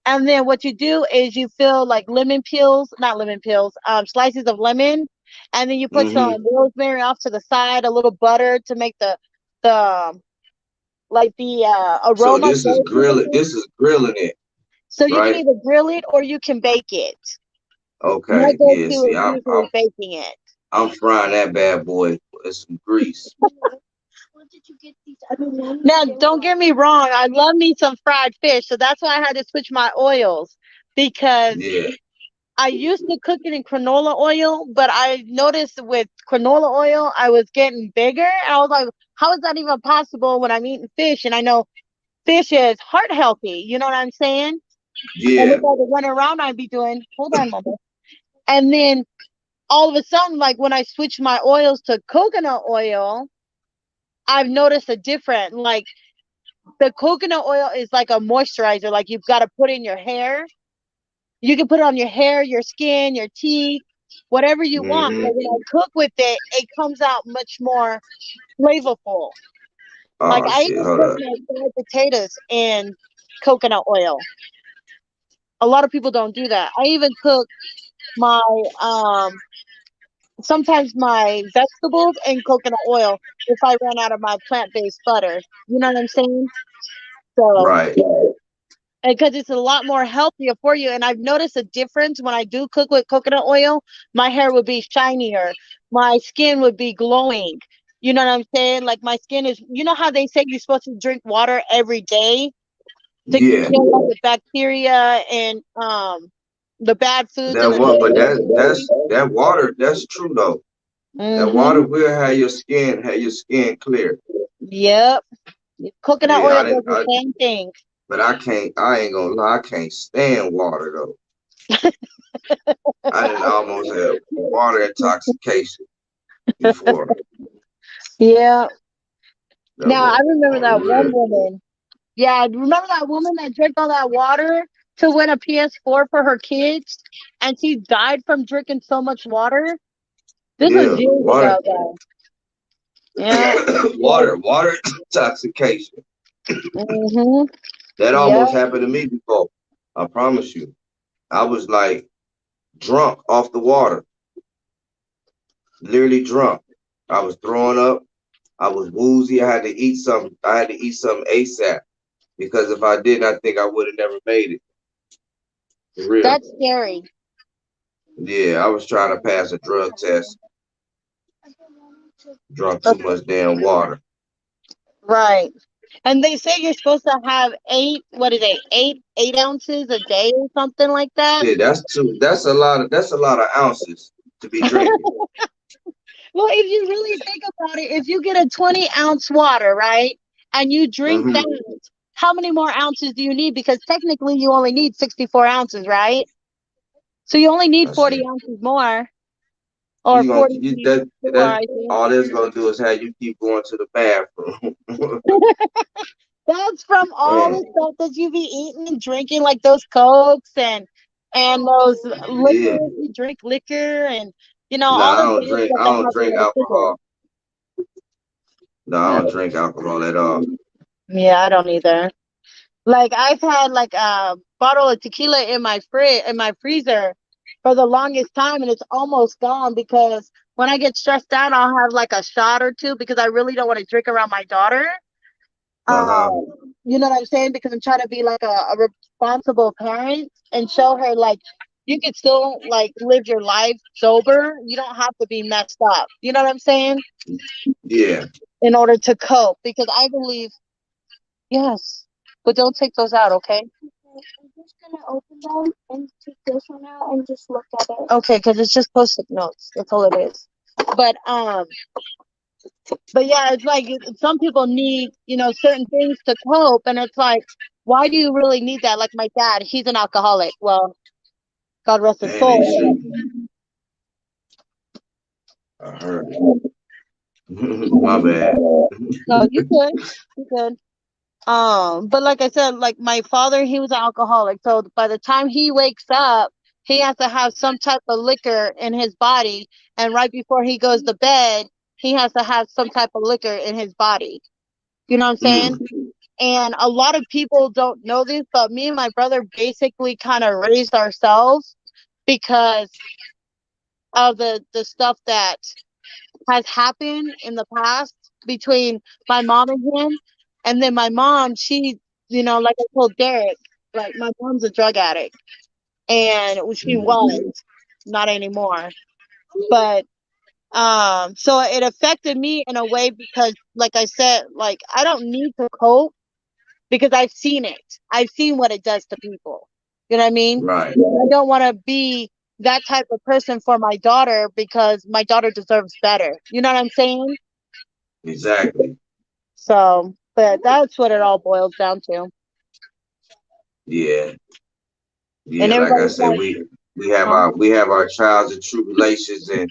And then what you do is you fill like lemon peels, not lemon peels, slices of lemon, and then you put Hmm. some rosemary off to the side, a little butter to make the like the So aroma this is go through the grilling. food. This is grilling it, So you can right? either grill it or you can bake it. My Okay. Yeah. go-to See, is usually baking it. I'm frying that bad boy with some grease. Now, don't get me wrong. I love me some fried fish, so that's why I had to switch my oils because Yeah. I used to cook it in canola oil, but I noticed with canola oil, I was getting bigger. I was like, how is that even possible when I'm eating fish? And I know fish is heart healthy. You know what I'm saying? And Yeah. if I was running around, I'd be doing, hold on, mama. And then all of a sudden, like when I switch my oils to coconut oil, I've noticed a different, like the coconut oil is like a moisturizer, like you've got to put in your hair. You can put it on your hair, your skin, your teeth, whatever you want. Hmm. But when I cook with it, it comes out much more flavorful. Like Oh I shit. even Hold cook up. my fried potatoes in coconut oil. A lot of people don't do that. I even cook my sometimes my vegetables in coconut oil if I run out of my plant-based butter. You know what I'm saying? So, Right. because it's a lot more healthier for you. And I've noticed a difference when I do cook with coconut oil, my hair would be shinier, my skin would be glowing. You know what I'm saying? Like my skin is, you know how they say you're supposed to drink water every day to Yeah. kill all the bacteria and the bad foods and That the what? But negativity? that water. That's true though. That water Mm-hmm. will have your skin clear. Yep. Coconut Yeah. oil I does didn't. the same thing. But I can't. I ain't gonna lie. I can't stand water though. I didn't almost have water intoxication before. Yeah. That Now I was remember on the that one real. woman. Yeah, remember that woman that drank all that water to win a PS4 for her kids, and she died from drinking so much water. This was Yeah. years Water. ago, though. Yeah. Water intoxication. Mhm. That Yeah. almost happened to me before. I promise you. I was like drunk off the water. Literally drunk. I was throwing up. I was woozy. I had to eat something. I had to eat something ASAP because if I didn't, I think I would have never made it. For real. That's scary. Yeah, I was trying to pass a drug test. Drunk too Okay. much damn water. Right. And they say you're supposed to have what is it, 8 ounces a day or something like that. Shit, that's too. That's a lot of ounces to be drinking. Well, if you really think about it, if you get a 20-ounce water, right, and you drink Hmm. that, how many more ounces do you need? Because technically you only need 64 ounces, right? So you only need That 40 shit. ounces more, or You gonna 44, that I think. all that's gonna do is have you keep going to the bathroom. That's from all Man, the stuff that you be eating and drinking, like those Cokes and those yeah. liquors. You drink liquor and No, all I the don't bad drink. stuff I that don't has a drink lot of sugar. alcohol. No, I don't drink alcohol at all. Yeah, I don't either. Like I've had like a bottle of tequila in my freezer for the longest time, and it's almost gone because when I get stressed out, I'll have like a shot or two because I really don't want to drink around my daughter. Uh huh. You know what I'm saying? Because I'm trying to be like a responsible parent and show her like you can still like live your life sober. You don't have to be messed up. You know what I'm saying? Yeah. In order to cope, because I believe yes, but don't take those out, okay? I'm just gonna open them and take this one out and just look at it. Okay, because it's just post-it notes. That's all it is. But yeah, it's like some people need, certain things to cope, and it's like, why do you really need that? Like my dad, he's an alcoholic. Well, God rest his Man, soul. they should. I heard it. My bad. No, you good. You good. But like I said, like my father, he was an alcoholic. So by the time he wakes up, he has to have some type of liquor in his body. And right before he goes to bed, he has to have some type of liquor in his body. You know what I'm saying? And a lot of people don't know this, but me and my brother basically kind of raised ourselves because of the stuff that has happened in the past between my mom and him. And then my mom, she, like I told Derek, like my mom's a drug addict. And she was, not anymore. But so it affected me in a way because like I said, like I don't need to cope because I've seen it. I've seen what it does to people. You know what I mean? Right. I don't want to be that type of person for my daughter because my daughter deserves better. You know what I'm saying? Exactly. So, but that's what it all boils down to. Yeah. And Yeah. Like I everybody's said, like, we have huh? our trials and tribulations, and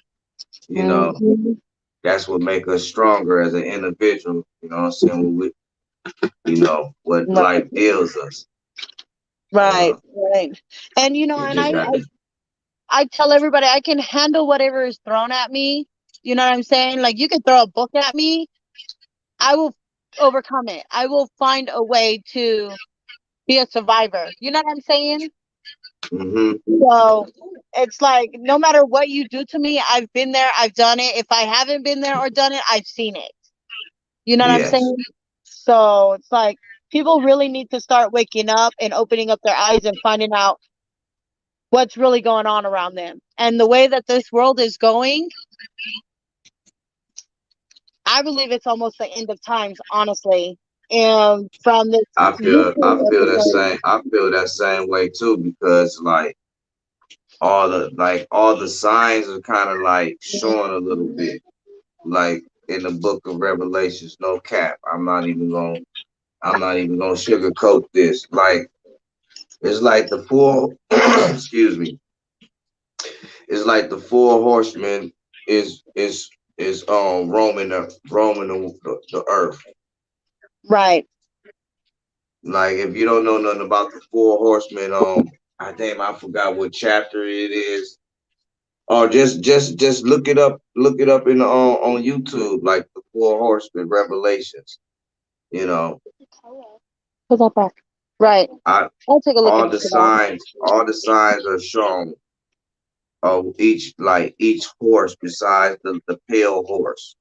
you know Mhm. that's what make us stronger as an individual. You know what I'm saying? When we, what Right, life deals us. right, right. And You and just I, got I to. I tell everybody I can handle whatever is thrown at me. You know what I'm saying? Like you can throw a book at me, I will overcome it. I will find a way to be a survivor. You know what I'm saying? Mm-hmm. So it's like no matter what you do to me, I've been there, I've done it. If I haven't been there or done it, I've seen it. You know what I'm Yes. saying? So it's like people really need to start waking up and opening up their eyes and finding out what's really going on around them. And the way that this world is going, I believe it's almost the end of times, honestly. And from this I feel that YouTube same. I feel that same way too, because like all the signs are kind of like showing a little bit, like in the book of Revelations. No cap. I'm not even gonna sugarcoat this. Like it's like the four. excuse me. It's like the four horsemen is roaming the earth. right. Like if you don't know nothing about the four horsemen, I forgot what chapter it is. Or just look it up in on YouTube, like the four horsemen Revelations. You know, Put that back. Right. I I'll take a look all into the that. signs are shown of each horse besides the pale horse.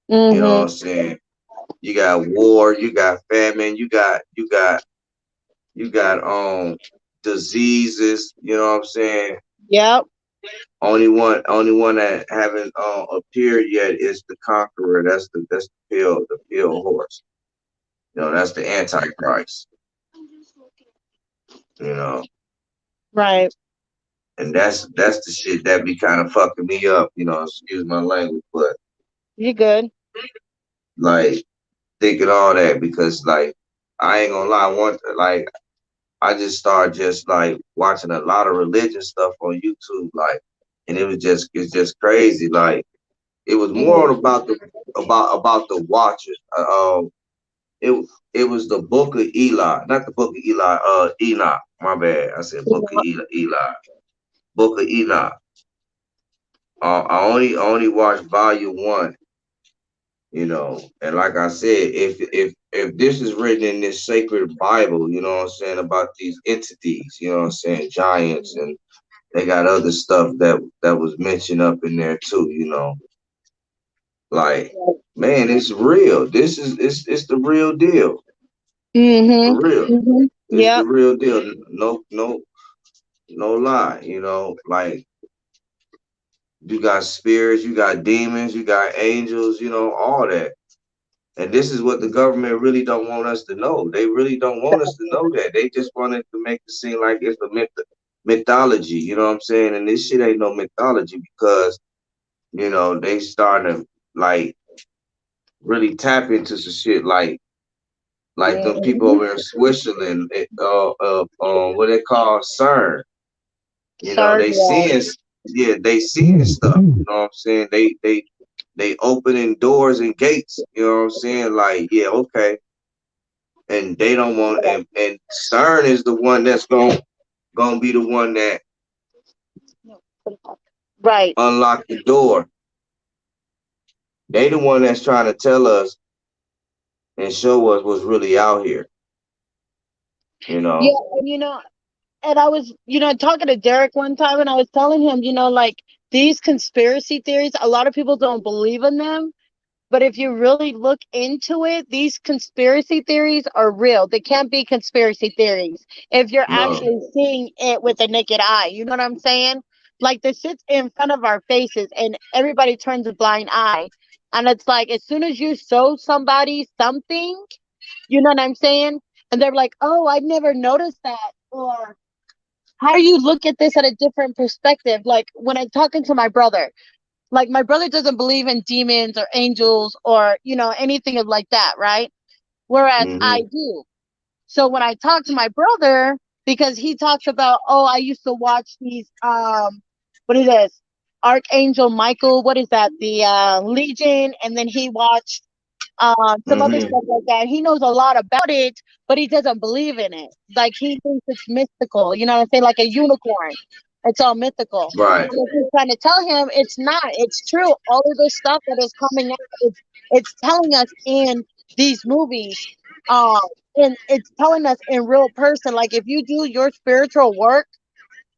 You know what Mm-hmm. I'm saying? You got war, you got famine, you got diseases, you know what I'm saying? Yep. Only one that haven't appeared yet is the conqueror. That's the pale horse. That's the antichrist, you know. Right. And that's the shit that be kind of fucking me up, excuse my language, but You good. like thinking all that because like I ain't gonna lie, I just started just like watching a lot of religious stuff on YouTube, like, and it's just crazy. Like, it was more Mm-hmm. about the Watchers. It it was the Book of Eli, not the Book of Eli. Enoch. My bad. I said Book of Eli. Book of Enoch. I only watched Volume 1. And like I said, if this is written in this sacred Bible, you know what I'm saying, about these entities, you know what I'm saying, giants, and they got other stuff that was mentioned up in there too, like, man, it's real. This is it's the real deal. For Mm-hmm. real. Mm-hmm. It's the Yep. real deal. No lie, like you got spirits, you got demons, you got angels, all that. And this is what the government really don't want us to know. They really don't want us to know that. They just wanted to make it seem like it's a mythology, you know what I'm saying? And this shit ain't no mythology because, they starting to like really tap into some shit like them people Mm-hmm. over in Switzerland, what they call CERN. You know, they seeing, yeah, they seeing stuff. You know what I'm saying? They opening doors and gates. You know what I'm saying? Like, yeah, okay. And they don't want, and CERN is the one that's gonna be the one that Right. unlock the door. They the one that's trying to tell us and show us what's really out here. You know. Yeah, and and I was, talking to Derek one time, and I was telling him, like these conspiracy theories, a lot of people don't believe in them. But if you really look into it, these conspiracy theories are real. They can't be conspiracy theories if you're actually seeing it with the naked eye. You know what I'm saying? Like this shit's in front of our faces and everybody turns a blind eye. And it's like as soon as you show somebody something, you know what I'm saying? And they're like, oh, I never noticed that. Or how do you look at this at a different perspective? Like when I'm talking to my brother, like my brother doesn't believe in demons or angels or anything of like that, right? Whereas I do. So when I talk to my brother, because he talks about, oh, I used to watch these what is this, Archangel Michael, what is that, the Legion, and then he watched some other stuff like that. He knows a lot about it, but he doesn't believe in it. Like he thinks it's mystical, you know what I'm saying? Like a unicorn. It's all mythical. Right. And if you're trying to tell him it's not, it's true. All of this stuff that is coming out, it's telling us in these movies, and it's telling us in real person. Like if you do your spiritual work,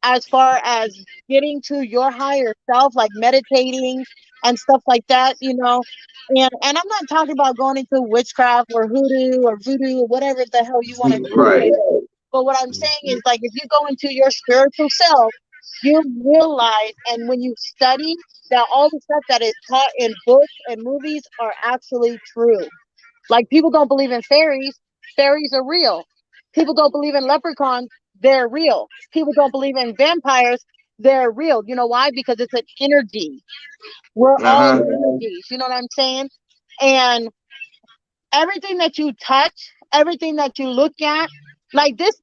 as far as getting to your higher self, like meditating and stuff like that, and I'm not talking about going into witchcraft or hoodoo or voodoo or whatever the hell you want to do. Right. But what I'm saying is, like, if you go into your spiritual self, you realize, and when you study, that all the stuff that is taught in books and movies are actually true. Like, people don't believe in fairies. Fairies are real. People don't believe in leprechauns. They're real. People don't believe in vampires. They're real. You know why? Because it's an energy. We're all energies. You know what I'm saying? And everything that you touch, everything that you look at, like this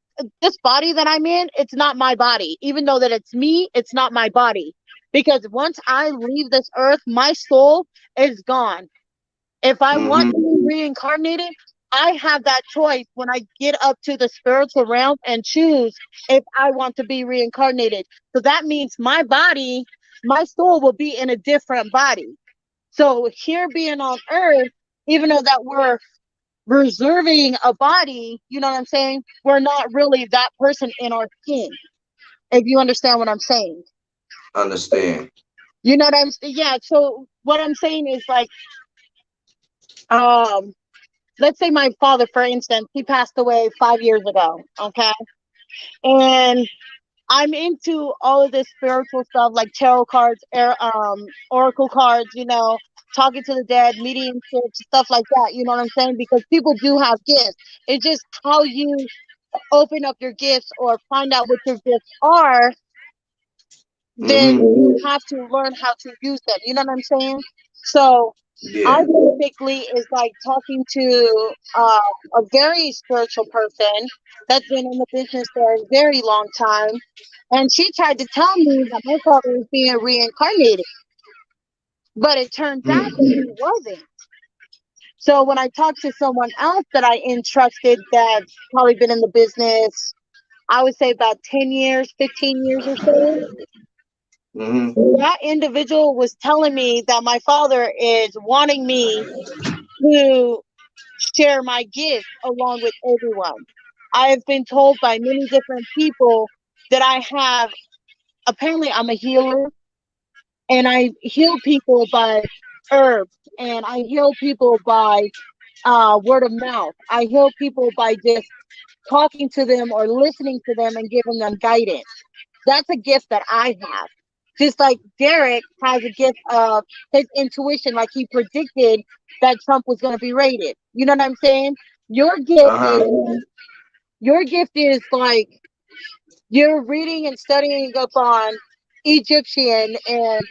body that I'm in, it's not my body. Even though that it's me, it's not my body. Because once I leave this earth, my soul is gone. If I want to be reincarnated, I have that choice when I get up to the spiritual realm and choose if I want to be reincarnated. So that means my body, my soul will be in a different body. So here being on earth, even though that we're reserving a body, you know what I'm saying? We're not really that person in our skin. If you understand what I'm saying. Understand. You know what I'm saying? Yeah. So what I'm saying is like, let's say my father, for instance, he passed away 5 years ago. Okay. And I'm into all of this spiritual stuff like tarot cards, oracle cards, talking to the dead, mediumship, stuff like that. You know what I'm saying? Because people do have gifts. It's just how you open up your gifts or find out what your gifts are, then you have to learn how to use them. You know what I'm saying? So I basically is like talking to a very spiritual person that's been in the business for a very long time. And she tried to tell me that my father was being reincarnated. But it turns out that he wasn't. So when I talked to someone else that I entrusted that's probably been in the business, I would say about 10 years, 15 years or so, that individual was telling me that my father is wanting me to share my gift along with everyone. I have been told by many different people that apparently I'm a healer, and I heal people by herbs, and I heal people by word of mouth. I heal people by just talking to them or listening to them and giving them guidance. That's a gift that I have. Just like Derek has a gift of his intuition, like he predicted that Trump was going to be raided. You know what I'm saying? Your gift is like you're reading and studying up on Egyptian and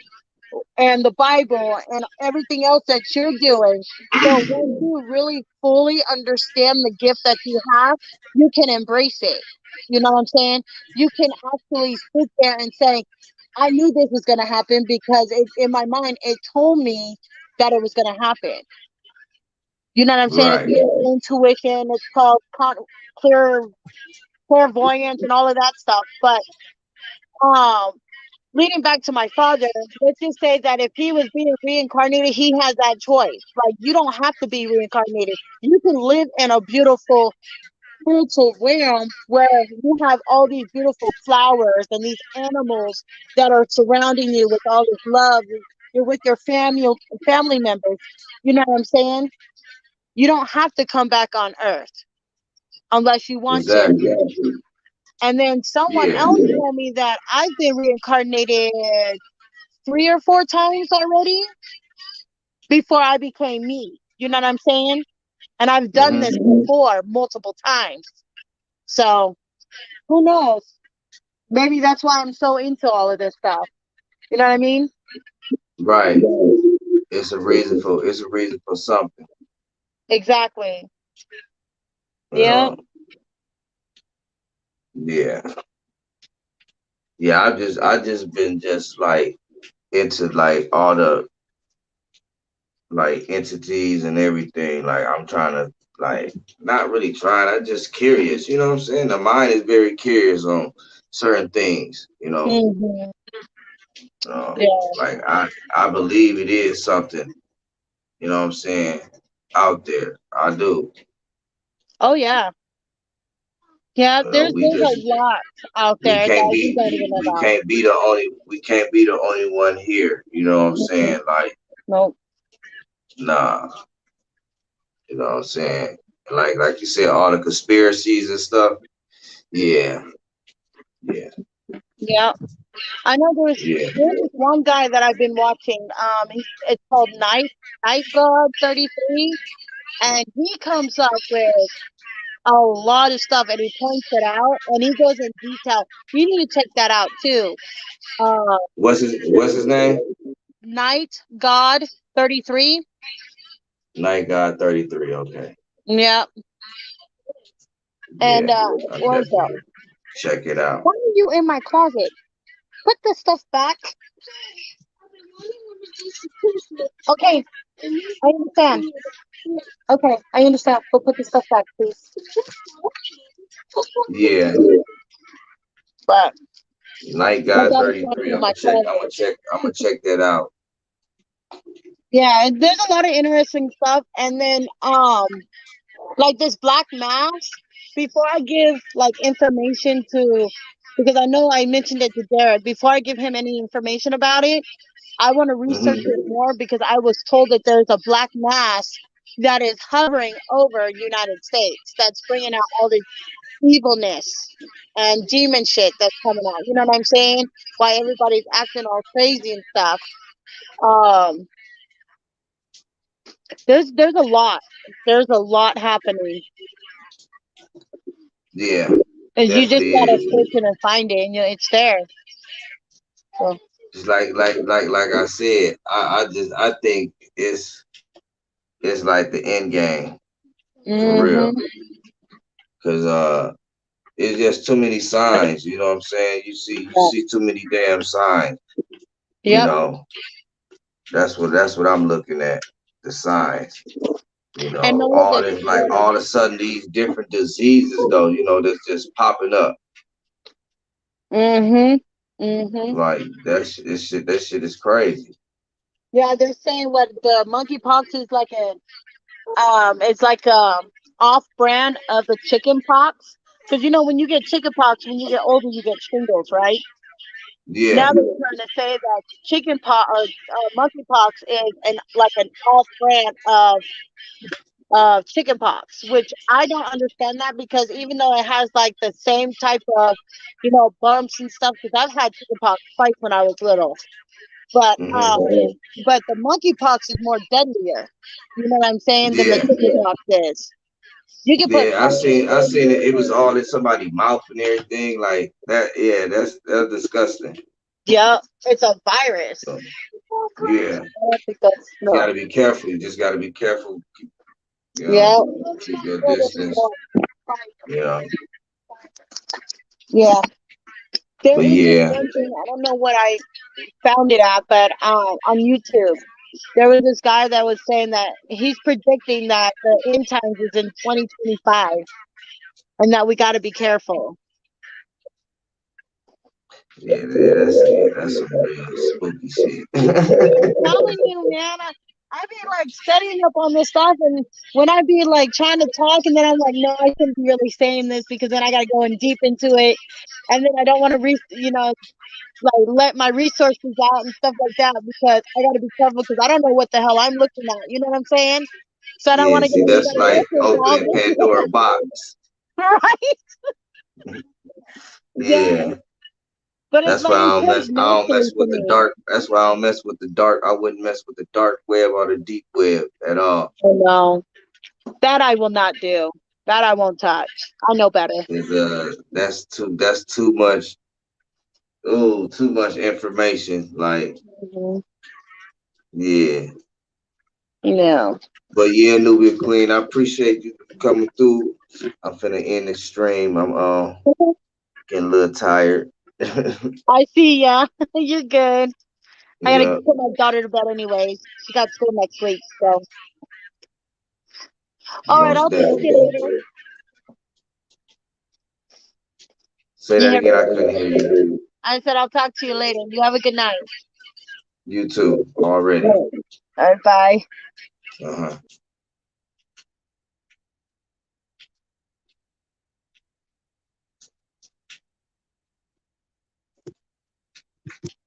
and the Bible and everything else that you're doing. But when you really fully understand the gift that you have, you can embrace it. You know what I'm saying? You can actually sit there and say, I knew this was going to happen because in my mind, it told me that it was going to happen. You know what I'm saying? It's Right. called intuition. It's called clear clairvoyance and all of that stuff. But um, leading back to my father, let's just say that if he was being reincarnated, he has that choice. Like, you don't have to be reincarnated. You can live in a beautiful spiritual realm where you have all these beautiful flowers and these animals that are surrounding you with all this love. You're with your family members. You know what I'm saying? You don't have to come back on Earth unless you want to. Exactly. And then someone Yeah. else told me that I've been reincarnated 3 or 4 times already before I became me. You know what I'm saying? And I've done this before multiple times. So who knows? Maybe that's why I'm so into all of this stuff. You know what I mean? Right. It's a reason for something. Exactly. You Yeah. know? Yeah. Yeah, I just been just like into like all the like entities and everything. Like I'm trying to like not really trying, I'm just curious, you know what I'm saying? The mind is very curious on certain things, you know. Hmm. Uh, Yeah. like I believe it is something, you know what I'm saying, out there. I do. Oh yeah. Yeah. You know, There's a lot out we there can't that we be don't even know we about. can't be the only we can't be the only one here, you know what I'm Mhm. saying? Like, Nope. nah, you know what I'm saying? Like you said, all the conspiracies and stuff. Yeah, yeah, Yeah. I know yeah. there's this one guy that I've been watching. It's called Night God 33, and he comes up with a lot of stuff, and he points it out, and he goes in detail. You need to check that out too. Uh, What's his name? Night God 33. Night God 33. Okay. Yeah, and Yeah, I'll also, definitely check it out. why are you in my closet? Put the stuff back. Okay, I understand. Okay, I understand. But put the stuff back, please. Yeah, But Night my God daughter's going 33. in I'm my gonna check. I'm closet. gonna check. I'm gonna check that out. Yeah, and there's a lot of interesting stuff. And then like this black mass, before I give like information to, because I know I mentioned it to Derek, before I give him any information about it, I want to research Hmm. it more because I was told that there's a black mass that is hovering over United States that's bringing out all this evilness and demon shit that's coming out. You know what I'm saying? Why everybody's acting all crazy and stuff. Um, there's a lot. There's a lot happening. Yeah, And you just definitely gotta is. search it and find it, and it's there. So, Just like I said, I think it's like the end game for real. mm-hmm. Cause it's just too many signs. You know what I'm saying? You see too many damn signs. You Yep. know, that's what I'm looking at. The signs. You And know, know what all this this like all of a sudden these different diseases though, you know, that's just popping up. mm-hmm. Mm-hmm. Like that shit is crazy. Yeah, they're saying what the monkeypox is like it's like off brand of the chicken pox. Because when you get chicken pox, when you get older, you get shingles, right? Yeah. Now they're trying to say that chicken pox or monkeypox is an off brand of chicken pox, which I don't understand that because even though it has like the same type of bumps and stuff, because I've had chicken pox twice when I was little, but Hmm. the monkeypox is more deadlier. You know what I'm saying? Than the Yeah. chicken pox is. You can put Yeah, I seen it. It was all in somebody's mouth and everything like that. Yeah, that's disgusting. yeah, it's a virus. Yeah, I don't think that's you no. gotta be careful. You just gotta be careful. You Yeah. know, keep your distance. Yeah, Yeah. There but is this yeah, one thing, I don't know what I found it at, but on YouTube, there was this guy that was saying that he's predicting that the end times is in 2025 and that we got to be careful. that's some real spooky shit. I'm telling you, man, I be like studying up on this stuff, and when I be like trying to talk, and then I'm like, no, I shouldn't be really saying this because then I got to go in deep into it, and then I don't want to, like let my resources out and stuff like that because I got to be careful because I don't know what the hell I'm looking at. You know what I'm saying? So I don't want Yeah, to get see, that's anybody like else involved. opening Pandora box. Right? Yeah. But it's That's why like I it don't comes mess. I don't naturally mess to with the me. dark. That's why I don't mess with the dark. I wouldn't mess with the dark web or the deep web at all. Oh no, that I will not do. That I won't touch. I know better. That's too much. Oh, too much information. Like, yeah. No. But yeah, Nubia Queen, I appreciate you coming through. I'm finna end the stream. I'm getting a little tired. I see ya. You're good. I gotta Yeah. put my daughter to bed anyways. She got school next week, so. All right, Most I'll talk to you definitely. later. Say You that hear again. I me? couldn't hear you. I said I'll talk to you later. You have a good night. You too. Already. All right, bye. Uh-huh.